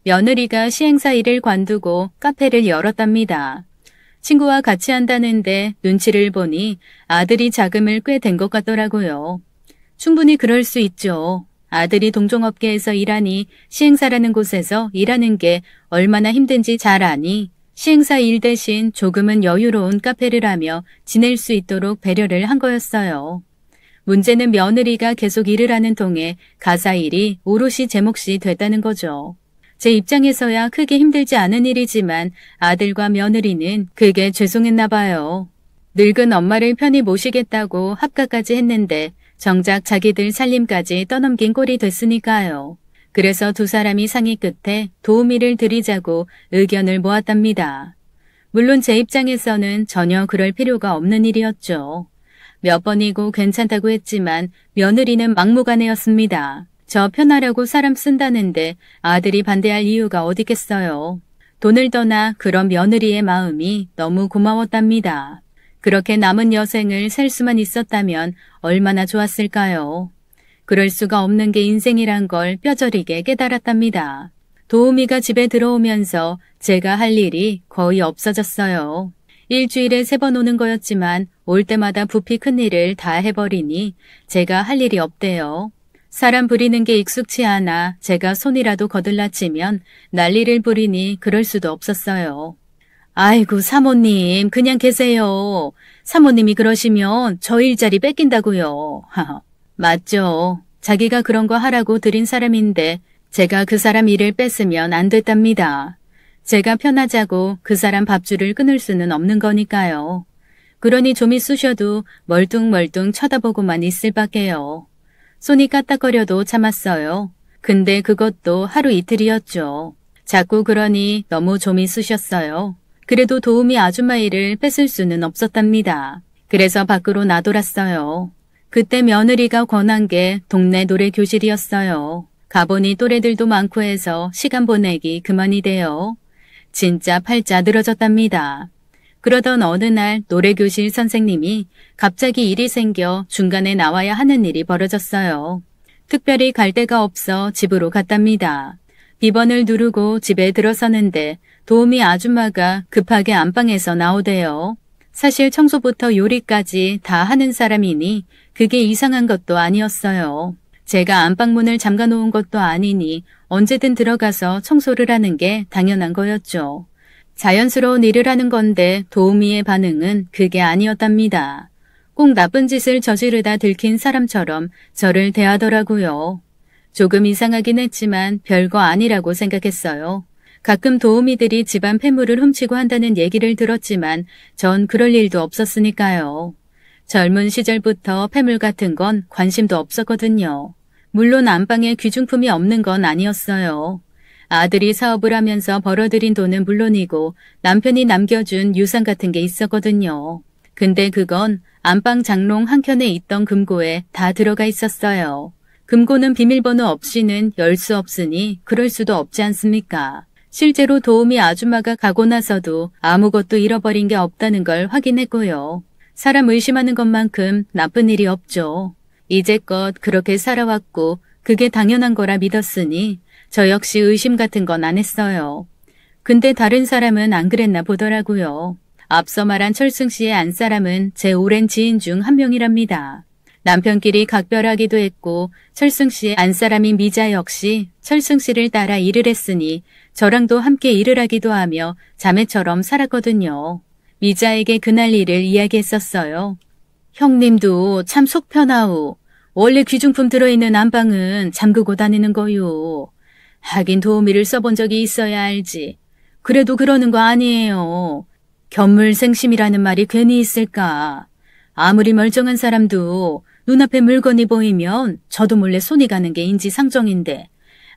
며느리가 시행사 일을 관두고 카페를 열었답니다. 친구와 같이 한다는데 눈치를 보니 아들이 자금을 꽤 댄 것 같더라고요. 충분히 그럴 수 있죠. 아들이 동종업계에서 일하니 시행사라는 곳에서 일하는 게 얼마나 힘든지 잘 아니 시행사 일 대신 조금은 여유로운 카페를 하며 지낼 수 있도록 배려를 한 거였어요. 문제는 며느리가 계속 일을 하는 동에 가사 일이 오롯이 제 몫이 됐다는 거죠. 제 입장에서야 크게 힘들지 않은 일이지만 아들과 며느리는 그게 죄송했나 봐요. 늙은 엄마를 편히 모시겠다고 합가까지 했는데 정작 자기들 살림까지 떠넘긴 꼴이 됐으니까요. 그래서 두 사람이 상의 끝에 도우미를 드리자고 의견을 모았답니다. 물론 제 입장에서는 전혀 그럴 필요가 없는 일이었죠. 몇 번이고 괜찮다고 했지만 며느리는 막무가내였습니다. 저 편하려고 사람 쓴다는데 아들이 반대할 이유가 어디겠어요. 돈을 떠나 그런 며느리의 마음이 너무 고마웠답니다. 그렇게 남은 여생을 살 수만 있었다면 얼마나 좋았을까요? 그럴 수가 없는 게 인생이란 걸 뼈저리게 깨달았답니다. 도우미가 집에 들어오면서 제가 할 일이 거의 없어졌어요. 일주일에 3번 오는 거였지만 올 때마다 부피 큰 일을 다 해버리니 제가 할 일이 없대요. 사람 부리는 게 익숙치 않아 제가 손이라도 거들라치면 난리를 부리니 그럴 수도 없었어요. 아이고 사모님 그냥 계세요. 사모님이 그러시면 저 일자리 뺏긴다고요. 맞죠. 자기가 그런 거 하라고 들인 사람인데 제가 그 사람 일을 뺏으면 안 됐답니다. 제가 편하자고 그 사람 밥줄을 끊을 수는 없는 거니까요. 그러니 좀이 쑤셔도 멀뚱멀뚱 쳐다보고만 있을 밖에요. 손이 까딱거려도 참았어요. 근데 그것도 하루 이틀이었죠. 자꾸 그러니 너무 좀이 쑤셨어요. 그래도 도우미 아줌마 일을 뺏을 수는 없었답니다. 그래서 밖으로 나돌았어요. 그때 며느리가 권한 게 동네 노래교실이었어요. 가보니 또래들도 많고 해서 시간 보내기 그만이 돼요. 진짜 팔자 늘어졌답니다. 그러던 어느 날 노래교실 선생님이 갑자기 일이 생겨 중간에 나와야 하는 일이 벌어졌어요. 특별히 갈 데가 없어 집으로 갔답니다. 비번을 누르고 집에 들어서는데 도우미 아줌마가 급하게 안방에서 나오대요. 사실 청소부터 요리까지 다 하는 사람이니 그게 이상한 것도 아니었어요. 제가 안방문을 잠가놓은 것도 아니니 언제든 들어가서 청소를 하는 게 당연한 거였죠. 자연스러운 일을 하는 건데 도우미의 반응은 그게 아니었답니다. 꼭 나쁜 짓을 저지르다 들킨 사람처럼 저를 대하더라고요. 조금 이상하긴 했지만 별거 아니라고 생각했어요. 가끔 도우미들이 집안 폐물을 훔치고 한다는 얘기를 들었지만 전 그럴 일도 없었으니까요. 젊은 시절부터 폐물 같은 건 관심도 없었거든요. 물론 안방에 귀중품이 없는 건 아니었어요. 아들이 사업을 하면서 벌어들인 돈은 물론이고 남편이 남겨준 유산 같은 게 있었거든요. 근데 그건 안방 장롱 한켠에 있던 금고에 다 들어가 있었어요. 금고는 비밀번호 없이는 열 수 없으니 그럴 수도 없지 않습니까? 실제로 도우미 아줌마가 가고 나서도 아무것도 잃어버린 게 없다는 걸 확인했고요. 사람 의심하는 것만큼 나쁜 일이 없죠. 이제껏 그렇게 살아왔고 그게 당연한 거라 믿었으니 저 역시 의심 같은 건 안 했어요. 근데 다른 사람은 안 그랬나 보더라고요. 앞서 말한 철승 씨의 안사람은 제 오랜 지인 중 한 명이랍니다. 남편끼리 각별하기도 했고 철승 씨의 안사람인 미자 역시 철승 씨를 따라 일을 했으니 저랑도 함께 일을 하기도 하며 자매처럼 살았거든요. 미자에게 그날 일을 이야기했었어요. 형님도 참 속 편하오. 원래 귀중품 들어있는 안방은 잠그고 다니는 거요. 하긴 도우미를 써본 적이 있어야 알지. 그래도 그러는 거 아니에요. 견물생심이라는 말이 괜히 있을까. 아무리 멀쩡한 사람도 눈앞에 물건이 보이면 저도 몰래 손이 가는 게 인지상정인데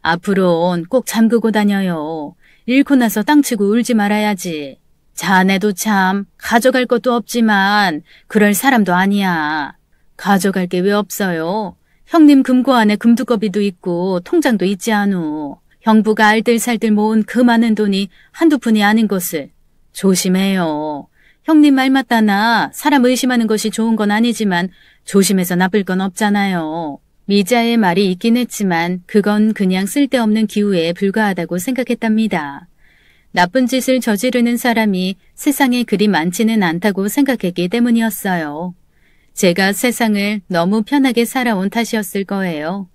앞으론 꼭 잠그고 다녀요. 잃고 나서 땅치고 울지 말아야지. 자네도 참 가져갈 것도 없지만 그럴 사람도 아니야. 가져갈 게 왜 없어요? 형님 금고 안에 금두꺼비도 있고 통장도 있지 않오. 형부가 알뜰살뜰 모은 그 많은 돈이 한두 푼이 아닌 것을. 조심해요. 형님 말 맞다나 사람 의심하는 것이 좋은 건 아니지만 조심해서 나쁠 건 없잖아요. 미자의 말이 있긴 했지만 그건 그냥 쓸데없는 기우에 불과하다고 생각했답니다. 나쁜 짓을 저지르는 사람이 세상에 그리 많지는 않다고 생각했기 때문이었어요. 제가 세상을 너무 편하게 살아온 탓이었을 거예요.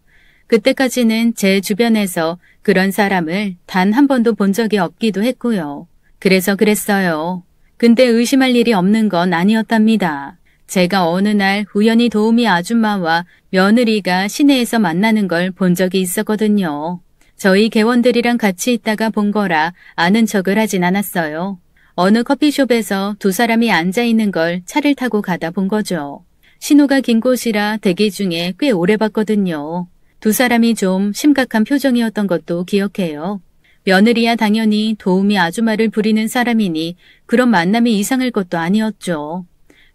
그때까지는 제 주변에서 그런 사람을 단 한 번도 본 적이 없기도 했고요. 그래서 그랬어요. 근데 의심할 일이 없는 건 아니었답니다. 제가 어느 날 우연히 도우미 아줌마와 며느리가 시내에서 만나는 걸 본 적이 있었거든요. 저희 개원들이랑 같이 있다가 본 거라 아는 척을 하진 않았어요. 어느 커피숍에서 두 사람이 앉아있는 걸 차를 타고 가다 본 거죠. 신호가 긴 곳이라 대기 중에 꽤 오래 봤거든요. 두 사람이 좀 심각한 표정이었던 것도 기억해요. 며느리야 당연히 도우미 아줌마를 부리는 사람이니 그런 만남이 이상할 것도 아니었죠.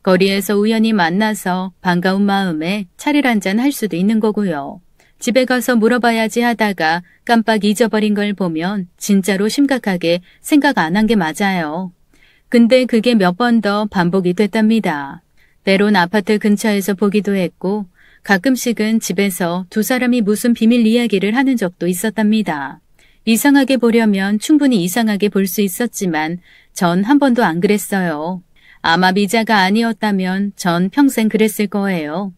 거리에서 우연히 만나서 반가운 마음에 차를 한잔 할 수도 있는 거고요. 집에 가서 물어봐야지 하다가 깜빡 잊어버린 걸 보면 진짜로 심각하게 생각 안 한 게 맞아요. 근데 그게 몇 번 더 반복이 됐답니다. 때론 아파트 근처에서 보기도 했고 가끔씩은 집에서 두 사람이 무슨 비밀 이야기를 하는 적도 있었답니다. 이상하게 보려면 충분히 이상하게 볼 수 있었지만 전 한 번도 안 그랬어요. 아마 미자가 아니었다면 전 평생 그랬을 거예요.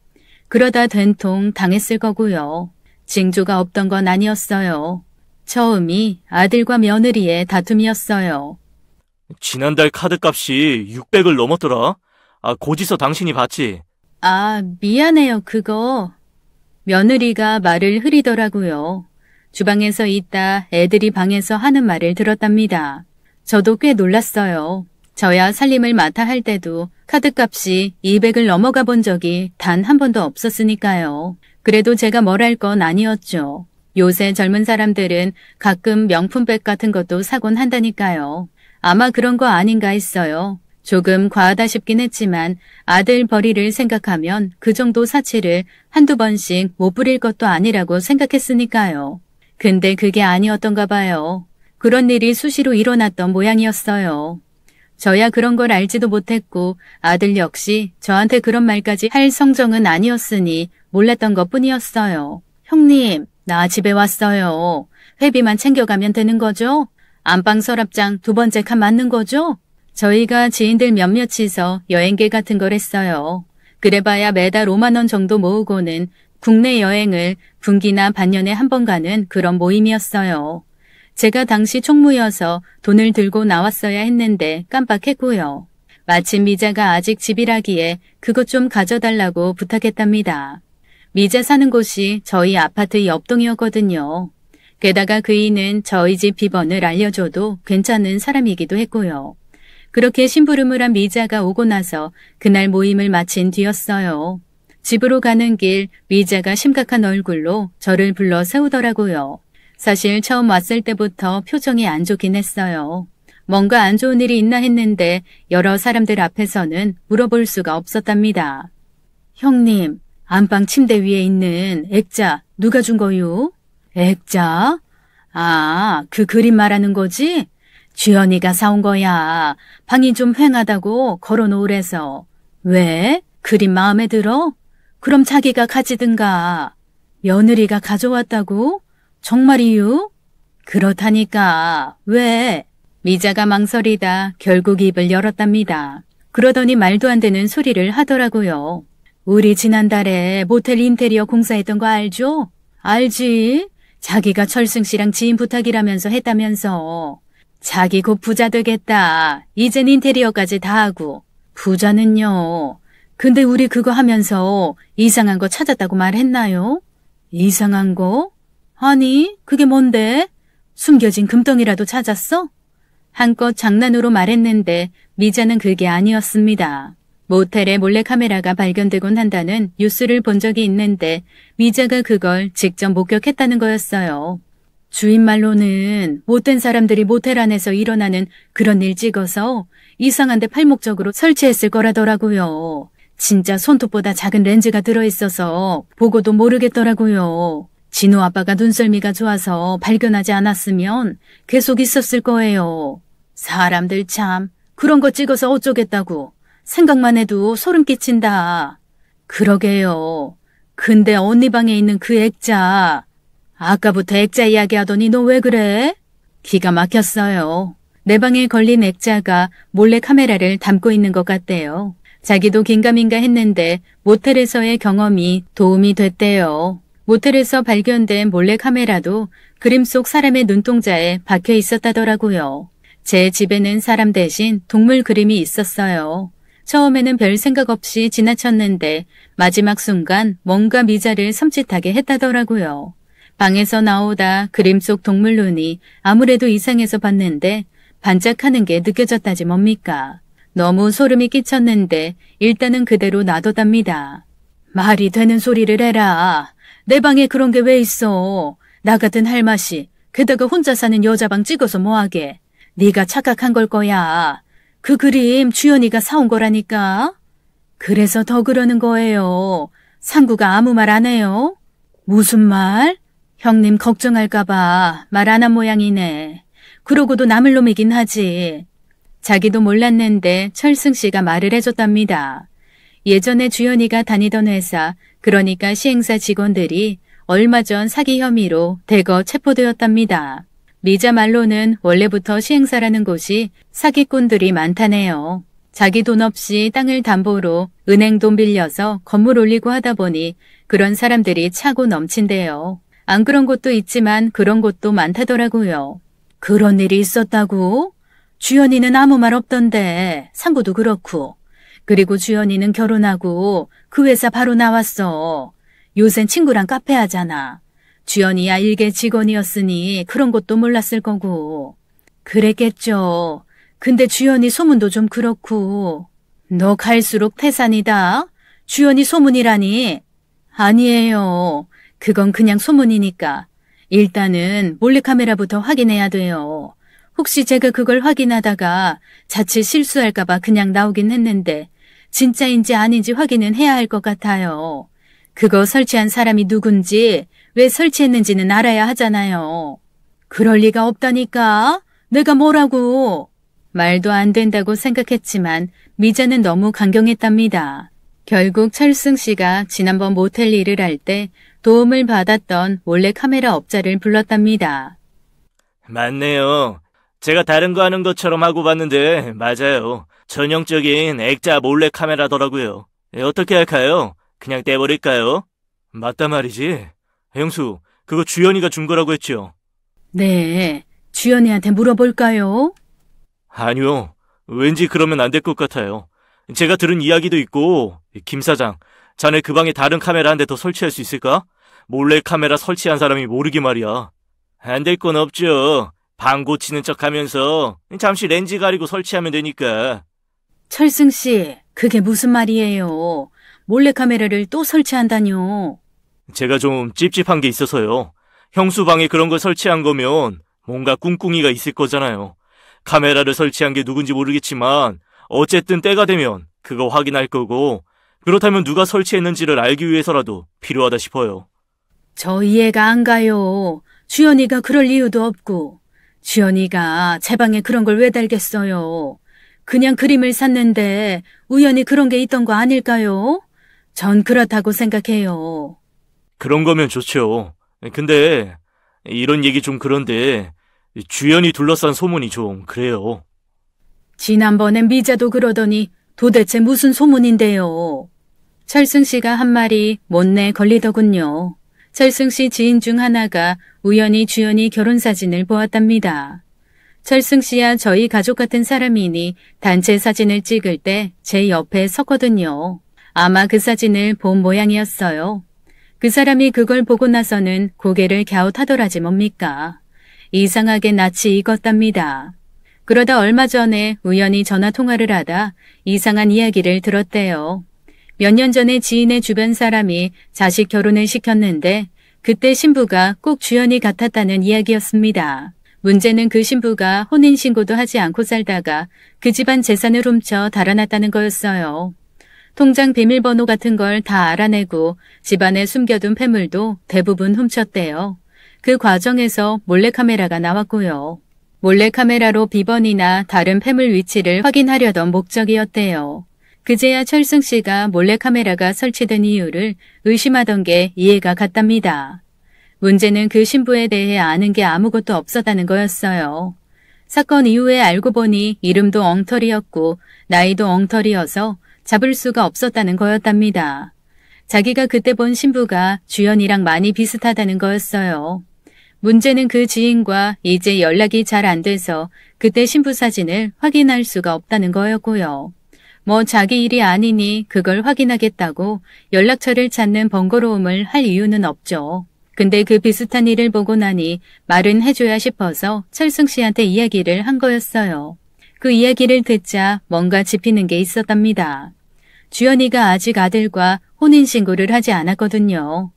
그러다 된통 당했을 거고요. 징조가 없던 건 아니었어요. 처음이 아들과 며느리의 다툼이었어요. 지난달 카드값이 600을 넘었더라. 고지서 당신이 봤지? 미안해요, 그거. 며느리가 말을 흐리더라고요. 주방에서 있다 애들이 방에서 하는 말을 들었답니다. 저도 꽤 놀랐어요. 저야 살림을 맡아 할 때도 카드값이 200을 넘어가 본 적이 단 한 번도 없었으니까요. 그래도 제가 뭘 할 건 아니었죠. 요새 젊은 사람들은 가끔 명품백 같은 것도 사곤 한다니까요. 아마 그런 거 아닌가 했어요. 조금 과하다 싶긴 했지만 아들 벌이를 생각하면 그 정도 사치를 한두 번씩 못 부릴 것도 아니라고 생각했으니까요. 근데 그게 아니었던가 봐요. 그런 일이 수시로 일어났던 모양이었어요. 저야 그런 걸 알지도 못했고 아들 역시 저한테 그런 말까지 할 성정은 아니었으니 몰랐던 것뿐이었어요. 형님, 나 집에 왔어요. 회비만 챙겨가면 되는 거죠? 안방 서랍장 2번째 칸 맞는 거죠? 저희가 지인들 몇몇이서 여행계 같은 걸 했어요. 그래봐야 매달 5만 원 정도 모으고는 국내 여행을 분기나 반년에 한 번 가는 그런 모임이었어요. 제가 당시 총무여서 돈을 들고 나왔어야 했는데 깜빡했고요. 마침 미자가 아직 집이라기에 그것 좀 가져달라고 부탁했답니다. 미자 사는 곳이 저희 아파트 옆동이었거든요. 게다가 그이는 저희 집 비번을 알려줘도 괜찮은 사람이기도 했고요. 그렇게 심부름을 한 미자가 오고 나서 그날 모임을 마친 뒤였어요. 집으로 가는 길 미자가 심각한 얼굴로 저를 불러 세우더라고요. 사실 처음 왔을 때부터 표정이 안 좋긴 했어요. 뭔가 안 좋은 일이 있나 했는데 여러 사람들 앞에서는 물어볼 수가 없었답니다. 형님, 안방 침대 위에 있는 액자 누가 준 거요? 액자? 아, 그 그림 말하는 거지? 주연이가 사온 거야. 방이 좀 휑하다고 걸어놓으래서. 왜? 그림 마음에 들어? 그럼 자기가 가지든가. 며느리가 가져왔다고? 정말이유? 그렇다니까. 왜? 미자가 망설이다 결국 입을 열었답니다. 그러더니 말도 안 되는 소리를 하더라고요. 우리 지난달에 모텔 인테리어 공사했던 거 알죠? 알지? 자기가 철승 씨랑 지인 부탁이라면서 했다면서. 자기 곧 부자 되겠다. 이젠 인테리어까지 다 하고. 부자는요. 근데 우리 그거 하면서 이상한 거 찾았다고 말했나요? 이상한 거? 아니, 그게 뭔데? 숨겨진 금덩이라도 찾았어? 한껏 장난으로 말했는데 미자는 그게 아니었습니다. 모텔에 몰래카메라가 발견되곤 한다는 뉴스를 본 적이 있는데 미자가 그걸 직접 목격했다는 거였어요. 주인 말로는 못된 사람들이 모텔 안에서 일어나는 그런 일 찍어서 이상한데 팔목적으로 설치했을 거라더라고요. 진짜 손톱보다 작은 렌즈가 들어있어서 보고도 모르겠더라고요. 진호 아빠가 눈썰미가 좋아서 발견하지 않았으면 계속 있었을 거예요. 사람들 참 그런 거 찍어서 어쩌겠다고. 생각만 해도 소름 끼친다. 그러게요. 근데 언니 방에 있는 그 액자. 아까부터 액자 이야기하더니 너 왜 그래? 기가 막혔어요. 내 방에 걸린 액자가 몰래 카메라를 담고 있는 것 같대요. 자기도 긴가민가 했는데 모텔에서의 경험이 도움이 됐대요. 모텔에서 발견된 몰래 카메라도 그림 속 사람의 눈동자에 박혀 있었다더라고요. 제 집에는 사람 대신 동물 그림이 있었어요. 처음에는 별 생각 없이 지나쳤는데 마지막 순간 뭔가 미자를 섬찟하게 했다더라고요. 방에서 나오다 그림 속 동물 눈이 아무래도 이상해서 봤는데 반짝하는 게 느껴졌다지 뭡니까. 너무 소름이 끼쳤는데 일단은 그대로 놔뒀답니다. 말이 되는 소리를 해라. 내 방에 그런 게 왜 있어. 나 같은 할맛이 게다가 혼자 사는 여자방 찍어서 뭐하게. 네가 착각한 걸 거야. 그 그림 주연이가 사온 거라니까. 그래서 더 그러는 거예요. 상구가 아무 말 안 해요? 무슨 말? 형님 걱정할까 봐 말 안 한 모양이네. 그러고도 남을 놈이긴 하지. 자기도 몰랐는데 철승 씨가 말을 해줬답니다. 예전에 주연이가 다니던 회사, 그러니까 시행사 직원들이 얼마 전 사기 혐의로 대거 체포되었답니다. 미자 말로는 원래부터 시행사라는 곳이 사기꾼들이 많다네요. 자기 돈 없이 땅을 담보로 은행 돈 빌려서 건물 올리고 하다 보니 그런 사람들이 차고 넘친대요. 안 그런 곳도 있지만 그런 곳도 많다더라고요. 그런 일이 있었다고? 주연이는 아무 말 없던데 상구도 그렇고. 그리고 주연이는 결혼하고 그 회사 바로 나왔어. 요샌 친구랑 카페 하잖아. 주연이야 일개 직원이었으니 그런 것도 몰랐을 거고. 그랬겠죠. 근데 주연이 소문도 좀 그렇고. 너 갈수록 태산이다. 주연이 소문이라니. 아니에요. 그건 그냥 소문이니까. 일단은 몰래카메라부터 확인해야 돼요. 혹시 제가 그걸 확인하다가 자칫 실수할까 봐 그냥 나오긴 했는데 진짜인지 아닌지 확인은 해야 할 것 같아요. 그거 설치한 사람이 누군지 왜 설치했는지는 알아야 하잖아요. 그럴 리가 없다니까. 내가 뭐라고. 말도 안 된다고 생각했지만 미자는 너무 강경했답니다. 결국 철승 씨가 지난번 모텔 일을 할 때 도움을 받았던 몰래 카메라 업자를 불렀답니다. 맞네요. 제가 다른 거 하는 것처럼 하고 봤는데 맞아요. 전형적인 액자 몰래 카메라더라고요. 어떻게 할까요? 그냥 떼버릴까요? 맞다 말이지. 형수, 그거 주연이가 준 거라고 했죠? 네, 주연이한테 물어볼까요? 아니요. 왠지 그러면 안 될 것 같아요. 제가 들은 이야기도 있고, 김 사장, 자네 그 방에 다른 카메라 한 대 더 설치할 수 있을까? 몰래 카메라 설치한 사람이 모르게 말이야. 안 될 건 없죠. 방 고치는 척 하면서 잠시 렌즈 가리고 설치하면 되니까. 철승 씨, 그게 무슨 말이에요? 몰래카메라를 또 설치한다뇨. 제가 좀 찝찝한 게 있어서요. 형수 방에 그런 걸 설치한 거면 뭔가 꿍꿍이가 있을 거잖아요. 카메라를 설치한 게 누군지 모르겠지만 어쨌든 때가 되면 그거 확인할 거고, 그렇다면 누가 설치했는지를 알기 위해서라도 필요하다 싶어요. 저 이해가 안 가요. 주연이가 그럴 이유도 없고. 주연이가 제 방에 그런 걸 왜 달겠어요. 그냥 그림을 샀는데 우연히 그런 게 있던 거 아닐까요? 전 그렇다고 생각해요. 그런 거면 좋죠. 근데 이런 얘기 좀 그런데 주연이 둘러싼 소문이 좀 그래요. 지난번엔 미자도 그러더니 도대체 무슨 소문인데요. 철승 씨가 한 말이 못내 걸리더군요. 철승 씨 지인 중 하나가 우연히 주연이 결혼사진을 보았답니다. 철승 씨야 저희 가족 같은 사람이니 단체 사진을 찍을 때 제 옆에 섰거든요. 아마 그 사진을 본 모양이었어요. 그 사람이 그걸 보고 나서는 고개를 갸웃하더라지 뭡니까. 이상하게 낯이 익었답니다. 그러다 얼마 전에 우연히 전화 통화를 하다 이상한 이야기를 들었대요. 몇 년 전에 지인의 주변 사람이 자식 결혼을 시켰는데 그때 신부가 꼭 주연이 같았다는 이야기였습니다. 문제는 그 신부가 혼인신고도 하지 않고 살다가 그 집안 재산을 훔쳐 달아났다는 거였어요. 통장 비밀번호 같은 걸 다 알아내고 집안에 숨겨둔 패물도 대부분 훔쳤대요. 그 과정에서 몰래카메라가 나왔고요. 몰래카메라로 비번이나 다른 패물 위치를 확인하려던 목적이었대요. 그제야 철승 씨가 몰래카메라가 설치된 이유를 의심하던 게 이해가 갔답니다. 문제는 그 신부에 대해 아는 게 아무것도 없었다는 거였어요. 사건 이후에 알고 보니 이름도 엉터리였고 나이도 엉터리여서 잡을 수가 없었다는 거였답니다. 자기가 그때 본 신부가 주연이랑 많이 비슷하다는 거였어요. 문제는 그 지인과 이제 연락이 잘 안 돼서 그때 신부 사진을 확인할 수가 없다는 거였고요. 뭐 자기 일이 아니니 그걸 확인하겠다고 연락처를 찾는 번거로움을 할 이유는 없죠. 근데 그 비슷한 일을 보고 나니 말은 해줘야 싶어서 철승 씨한테 이야기를 한 거였어요. 그 이야기를 듣자 뭔가 짚이는 게 있었답니다. 주연이가 아직 아들과 혼인신고를 하지 않았거든요.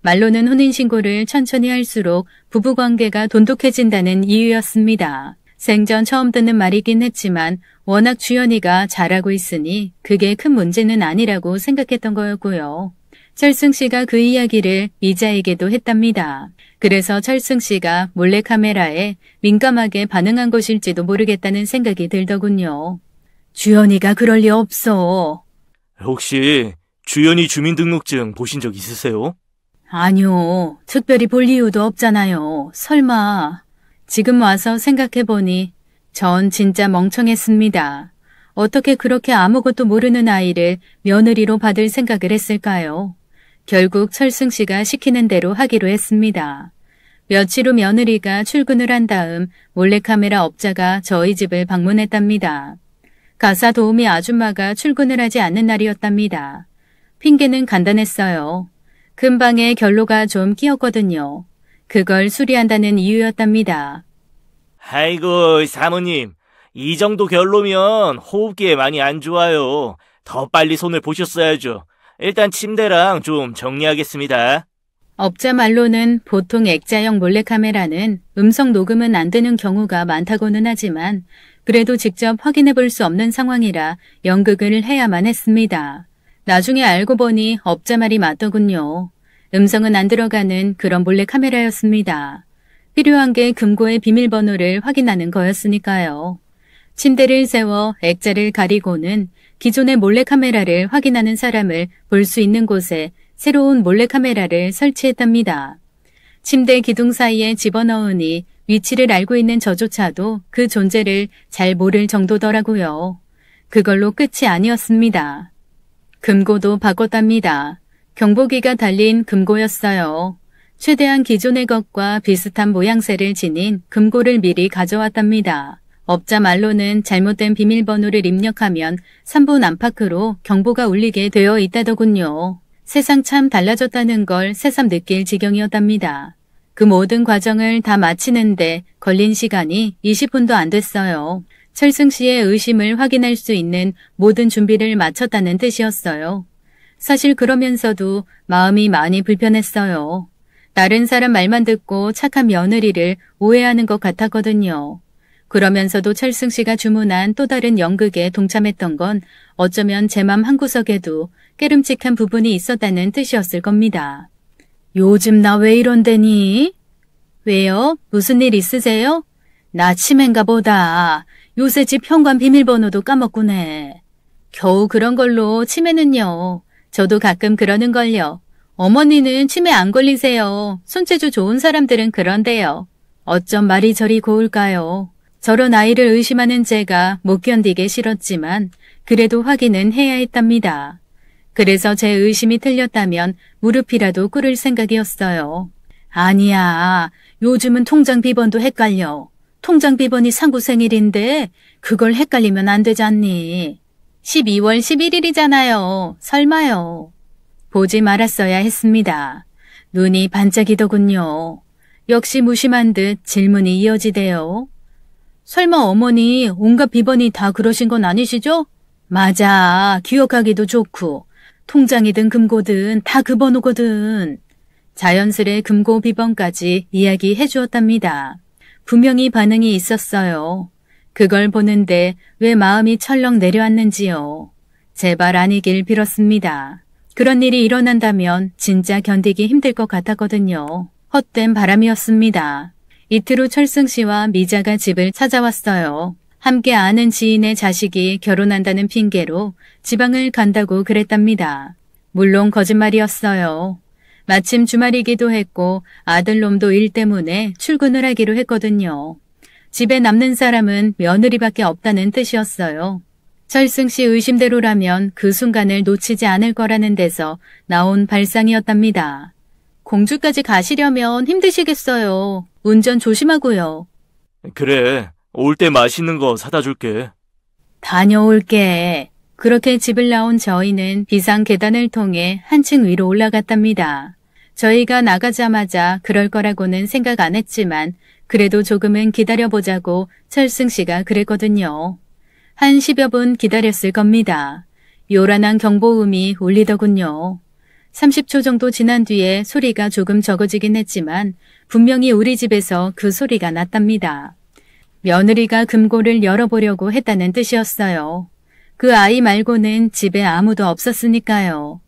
말로는 혼인신고를 천천히 할수록 부부관계가 돈독해진다는 이유였습니다. 생전 처음 듣는 말이긴 했지만 워낙 주연이가 잘하고 있으니 그게 큰 문제는 아니라고 생각했던 거였고요. 철승 씨가 그 이야기를 미자에게도 했답니다. 그래서 철승 씨가 몰래카메라에 민감하게 반응한 것일지도 모르겠다는 생각이 들더군요. 주연이가 그럴 리 없어. 혹시 주연이 주민등록증 보신 적 있으세요? 아니요. 특별히 볼 이유도 없잖아요. 설마. 지금 와서 생각해보니 전 진짜 멍청했습니다. 어떻게 그렇게 아무것도 모르는 아이를 며느리로 받을 생각을 했을까요? 결국 철승 씨가 시키는 대로 하기로 했습니다. 며칠 후 며느리가 출근을 한 다음 몰래카메라 업자가 저희 집을 방문했답니다. 가사 도우미 아줌마가 출근을 하지 않는 날이었답니다. 핑계는 간단했어요. 금방에 결로가 좀 끼었거든요. 그걸 수리한다는 이유였답니다. 아이고, 사모님. 이 정도 결로면 호흡기에 많이 안 좋아요. 더 빨리 손을 보셨어야죠. 일단 침대랑 좀 정리하겠습니다. 업자 말로는 보통 액자형 몰래카메라는 음성 녹음은 안 되는 경우가 많다고는 하지만 그래도 직접 확인해 볼 수 없는 상황이라 연극을 해야만 했습니다. 나중에 알고 보니 업자 말이 맞더군요. 음성은 안 들어가는 그런 몰래카메라였습니다. 필요한 게 금고의 비밀번호를 확인하는 거였으니까요. 침대를 세워 액자를 가리고는 기존의 몰래카메라를 확인하는 사람을 볼 수 있는 곳에 새로운 몰래카메라를 설치했답니다. 침대 기둥 사이에 집어넣으니 위치를 알고 있는 저조차도 그 존재를 잘 모를 정도더라고요. 그걸로 끝이 아니었습니다. 금고도 바꿨답니다. 경보기가 달린 금고였어요. 최대한 기존의 것과 비슷한 모양새를 지닌 금고를 미리 가져왔답니다. 업자 말로는 잘못된 비밀번호를 입력하면 3분 안팎으로 경보가 울리게 되어 있다더군요. 세상 참 달라졌다는 걸 새삼 느낄 지경이었답니다. 그 모든 과정을 다 마치는데 걸린 시간이 20분도 안 됐어요. 철승 씨의 의심을 확인할 수 있는 모든 준비를 마쳤다는 뜻이었어요. 사실 그러면서도 마음이 많이 불편했어요. 다른 사람 말만 듣고 착한 며느리를 오해하는 것 같았거든요. 그러면서도 철승 씨가 주문한 또 다른 연극에 동참했던 건 어쩌면 제 맘 한구석에도 깨름칙한 부분이 있었다는 뜻이었을 겁니다. 요즘 나 왜 이런데니? 왜요? 무슨 일 있으세요? 나 치매인가 보다. 요새 집 현관 비밀번호도 까먹구네. 겨우 그런 걸로 치매는요. 저도 가끔 그러는걸요. 어머니는 치매 안 걸리세요. 손재주 좋은 사람들은 그런데요. 어쩜 말이 저리 고울까요? 저런 아이를 의심하는 제가 못 견디게 싫었지만 그래도 확인은 해야 했답니다. 그래서 제 의심이 틀렸다면 무릎이라도 꿇을 생각이었어요. 아니야. 요즘은 통장 비번도 헷갈려. 통장 비번이 상구 생일인데 그걸 헷갈리면 안 되잖니. 12월 11일이잖아요. 설마요. 보지 말았어야 했습니다. 눈이 반짝이더군요. 역시 무심한 듯 질문이 이어지대요. 설마 어머니 온갖 비번이 다 그러신 건 아니시죠? 맞아. 기억하기도 좋고 통장이든 금고든 다 그 번호거든. 자연스레 금고 비번까지 이야기해 주었답니다. 분명히 반응이 있었어요. 그걸 보는데 왜 마음이 철렁 내려앉는지요. 제발 아니길 빌었습니다. 그런 일이 일어난다면 진짜 견디기 힘들 것 같았거든요. 헛된 바람이었습니다. 이틀 후 철승 씨와 미자가 집을 찾아왔어요. 함께 아는 지인의 자식이 결혼한다는 핑계로 지방을 간다고 그랬답니다. 물론 거짓말이었어요. 마침 주말이기도 했고 아들놈도 일 때문에 출근을 하기로 했거든요. 집에 남는 사람은 며느리밖에 없다는 뜻이었어요. 철승 씨 의심대로라면 그 순간을 놓치지 않을 거라는 데서 나온 발상이었답니다. 공주까지 가시려면 힘드시겠어요. 운전 조심하고요. 그래, 올 때 맛있는 거 사다 줄게. 다녀올게. 그렇게 집을 나온 저희는 비상 계단을 통해 한층 위로 올라갔답니다. 저희가 나가자마자 그럴 거라고는 생각 안 했지만 그래도 조금은 기다려보자고 철승 씨가 그랬거든요. 한 10여 분 기다렸을 겁니다. 요란한 경보음이 울리더군요. 30초 정도 지난 뒤에 소리가 조금 적어지긴 했지만 분명히 우리 집에서 그 소리가 났답니다. 며느리가 금고를 열어보려고 했다는 뜻이었어요. 그 아이 말고는 집에 아무도 없었으니까요.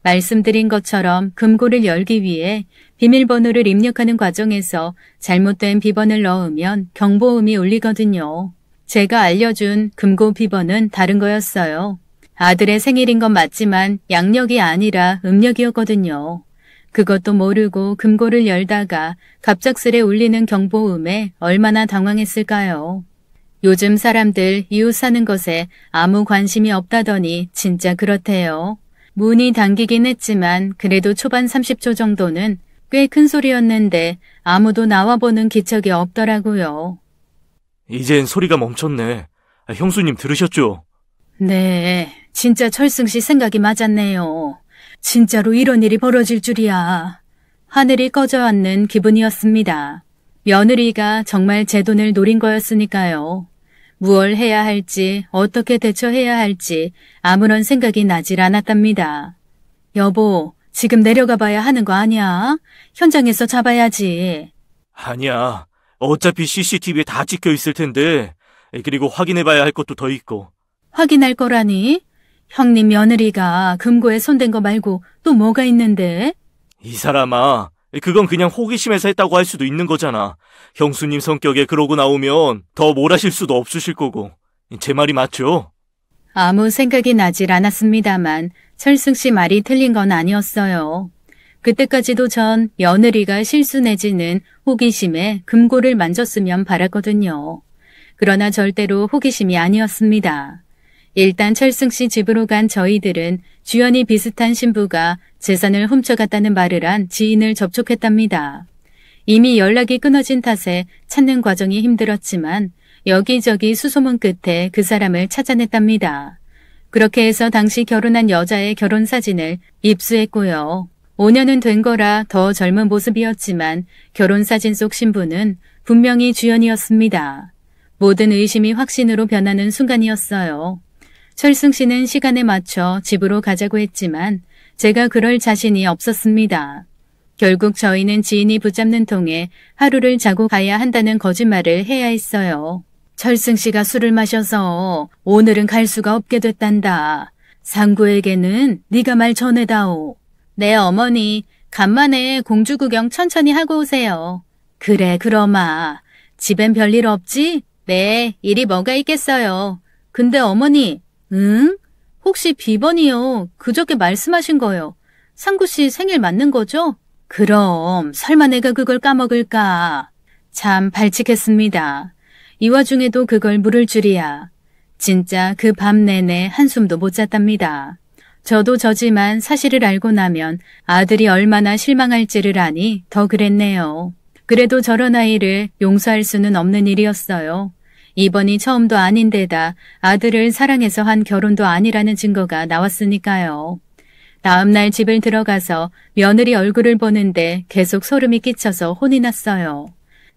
말씀드린 것처럼 금고를 열기 위해 비밀번호를 입력하는 과정에서 잘못된 비번을 넣으면 경보음이 울리거든요. 제가 알려준 금고 비번은 다른 거였어요. 아들의 생일인 건 맞지만 양력이 아니라 음력이었거든요. 그것도 모르고 금고를 열다가 갑작스레 울리는 경보음에 얼마나 당황했을까요? 요즘 사람들 이웃 사는 것에 아무 관심이 없다더니 진짜 그렇대요. 문이 당기긴 했지만 그래도 초반 30초 정도는 꽤 큰 소리였는데 아무도 나와보는 기척이 없더라고요. 이젠 소리가 멈췄네. 형수님 들으셨죠? 네, 진짜 철승 씨 생각이 맞았네요. 진짜로 이런 일이 벌어질 줄이야. 하늘이 꺼져 앉는 기분이었습니다. 며느리가 정말 제 돈을 노린 거였으니까요. 무얼 해야 할지 어떻게 대처해야 할지 아무런 생각이 나질 않았답니다. 여보, 지금 내려가 봐야 하는 거 아니야? 현장에서 잡아야지. 아니야. 어차피 CCTV에 다 찍혀 있을 텐데. 그리고 확인해 봐야 할 것도 더 있고. 확인할 거라니? 형님 며느리가 금고에 손댄 거 말고 또 뭐가 있는데? 이 사람아, 그건 그냥 호기심에서 했다고 할 수도 있는 거잖아. 형수님 성격에 그러고 나오면 더 뭘 하실 수도 없으실 거고. 제 말이 맞죠? 아무 생각이 나질 않았습니다만 철승 씨 말이 틀린 건 아니었어요. 그때까지도 전 며느리가 실수 내지는 호기심에 금고를 만졌으면 바랐거든요. 그러나 절대로 호기심이 아니었습니다. 일단 철승 씨 집으로 간 저희들은 주연이 비슷한 신부가 재산을 훔쳐갔다는 말을 한 지인을 접촉했답니다. 이미 연락이 끊어진 탓에 찾는 과정이 힘들었지만 여기저기 수소문 끝에 그 사람을 찾아냈답니다. 그렇게 해서 당시 결혼한 여자의 결혼 사진을 입수했고요. 5년은 된 거라 더 젊은 모습이었지만 결혼 사진 속 신부는 분명히 주연이었습니다. 모든 의심이 확신으로 변하는 순간이었어요. 철승 씨는 시간에 맞춰 집으로 가자고 했지만 제가 그럴 자신이 없었습니다. 결국 저희는 지인이 붙잡는 통에 하루를 자고 가야 한다는 거짓말을 해야 했어요. 철승 씨가 술을 마셔서 오늘은 갈 수가 없게 됐단다. 상구에게는 네가 말 전해다오. 네 어머니, 간만에 공주 구경 천천히 하고 오세요. 그래 그러마. 집엔 별일 없지? 네, 일이 뭐가 있겠어요. 근데 어머니, 응? 혹시 비번이요? 그저께 말씀하신 거요. 상구 씨 생일 맞는 거죠? 그럼 설마 내가 그걸 까먹을까? 참 발칙했습니다. 이 와중에도 그걸 물을 줄이야. 진짜 그 밤 내내 한숨도 못 잤답니다. 저도 저지만 사실을 알고 나면 아들이 얼마나 실망할지를 아니 더 그랬네요. 그래도 저런 아이를 용서할 수는 없는 일이었어요. 이번이 처음도 아닌데다 아들을 사랑해서 한 결혼도 아니라는 증거가 나왔으니까요. 다음날 집을 들어가서 며느리 얼굴을 보는데 계속 소름이 끼쳐서 혼이 났어요.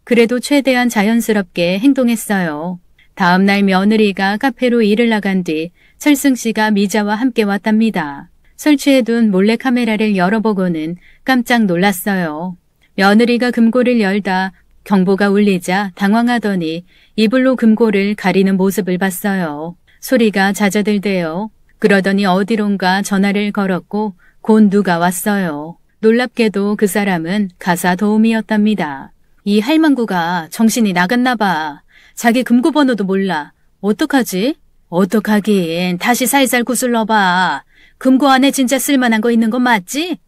그래도 최대한 자연스럽게 행동했어요. 다음날 며느리가 카페로 일을 나간 뒤 철승 씨가 미자와 함께 왔답니다. 설치해둔 몰래카메라를 열어보고는 깜짝 놀랐어요. 며느리가 금고를 열다 경보가 울리자 당황하더니 이불로 금고를 가리는 모습을 봤어요. 소리가 잦아들대요. 그러더니 어디론가 전화를 걸었고 곧 누가 왔어요. 놀랍게도 그 사람은 가사 도우미였답니다. 이 할망구가 정신이 나갔나 봐. 자기 금고 번호도 몰라. 어떡하지? 어떡하긴 다시 살살 구슬러봐. 금고 안에 진짜 쓸만한 거 있는 거 맞지?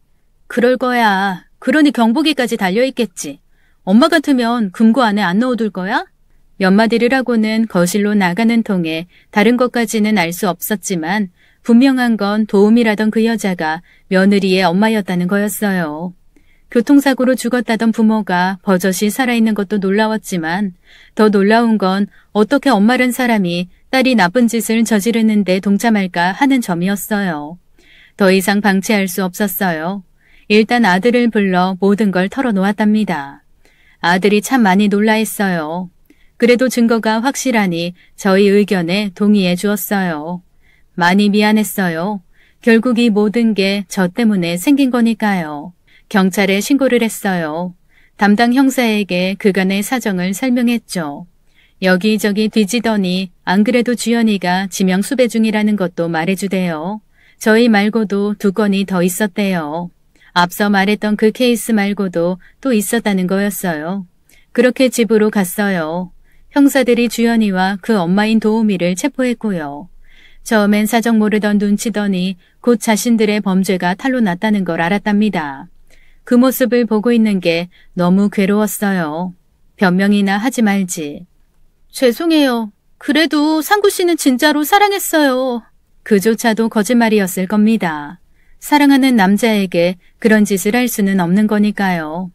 그럴 거야. 그러니 경보기까지 달려있겠지. 엄마 같으면 금고 안에 안 넣어둘 거야? 몇 마디를 하고는 거실로 나가는 통에 다른 것까지는 알 수 없었지만 분명한 건 도움이라던 그 여자가 며느리의 엄마였다는 거였어요. 교통사고로 죽었다던 부모가 버젓이 살아있는 것도 놀라웠지만 더 놀라운 건 어떻게 엄마란 사람이 딸이 나쁜 짓을 저지르는데 동참할까 하는 점이었어요. 더 이상 방치할 수 없었어요. 일단 아들을 불러 모든 걸 털어놓았답니다. 아들이 참 많이 놀라했어요. 그래도 증거가 확실하니 저희 의견에 동의해 주었어요. 많이 미안했어요. 결국 이 모든 게 저 때문에 생긴 거니까요. 경찰에 신고를 했어요. 담당 형사에게 그간의 사정을 설명했죠. 여기저기 뒤지더니 안 그래도 주연이가 지명 수배 중이라는 것도 말해주대요. 저희 말고도 2건이 더 있었대요. 앞서 말했던 그 케이스 말고도 또 있었다는 거였어요. 그렇게 집으로 갔어요. 형사들이 주연이와 그 엄마인 도우미를 체포했고요. 처음엔 사정 모르던 눈치더니 곧 자신들의 범죄가 탄로 났다는 걸 알았답니다. 그 모습을 보고 있는 게 너무 괴로웠어요. 변명이나 하지 말지. 죄송해요. 그래도 상구 씨는 진짜로 사랑했어요. 그조차도 거짓말이었을 겁니다. 사랑하는 남자에게 그런 짓을 할 수는 없는 거니까요.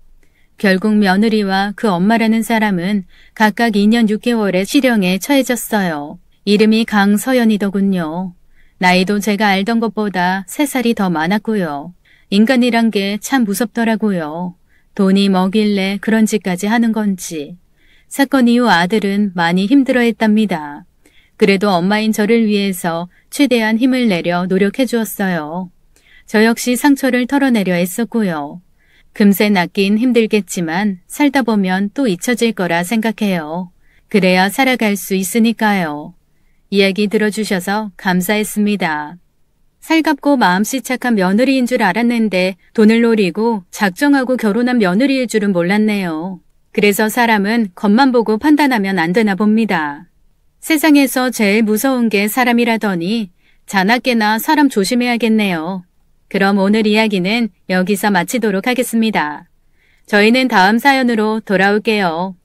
결국 며느리와 그 엄마라는 사람은 각각 2년 6개월의 실형에 처해졌어요. 이름이 강서연이더군요. 나이도 제가 알던 것보다 3살이 더 많았고요. 인간이란 게 참 무섭더라고요. 돈이 뭐길래 그런 짓까지 하는 건지. 사건 이후 아들은 많이 힘들어했답니다. 그래도 엄마인 저를 위해서 최대한 힘을 내려 노력해 주었어요. 저 역시 상처를 털어내려 했었고요. 금세 낫긴 힘들겠지만 살다 보면 또 잊혀질 거라 생각해요. 그래야 살아갈 수 있으니까요. 이야기 들어주셔서 감사했습니다. 살갑고 마음씨 착한 며느리인 줄 알았는데 돈을 노리고 작정하고 결혼한 며느리일 줄은 몰랐네요. 그래서 사람은 겉만 보고 판단하면 안 되나 봅니다. 세상에서 제일 무서운 게 사람이라더니 자나깨나 사람 조심해야겠네요. 그럼 오늘 이야기는 여기서 마치도록 하겠습니다. 저희는 다음 사연으로 돌아올게요.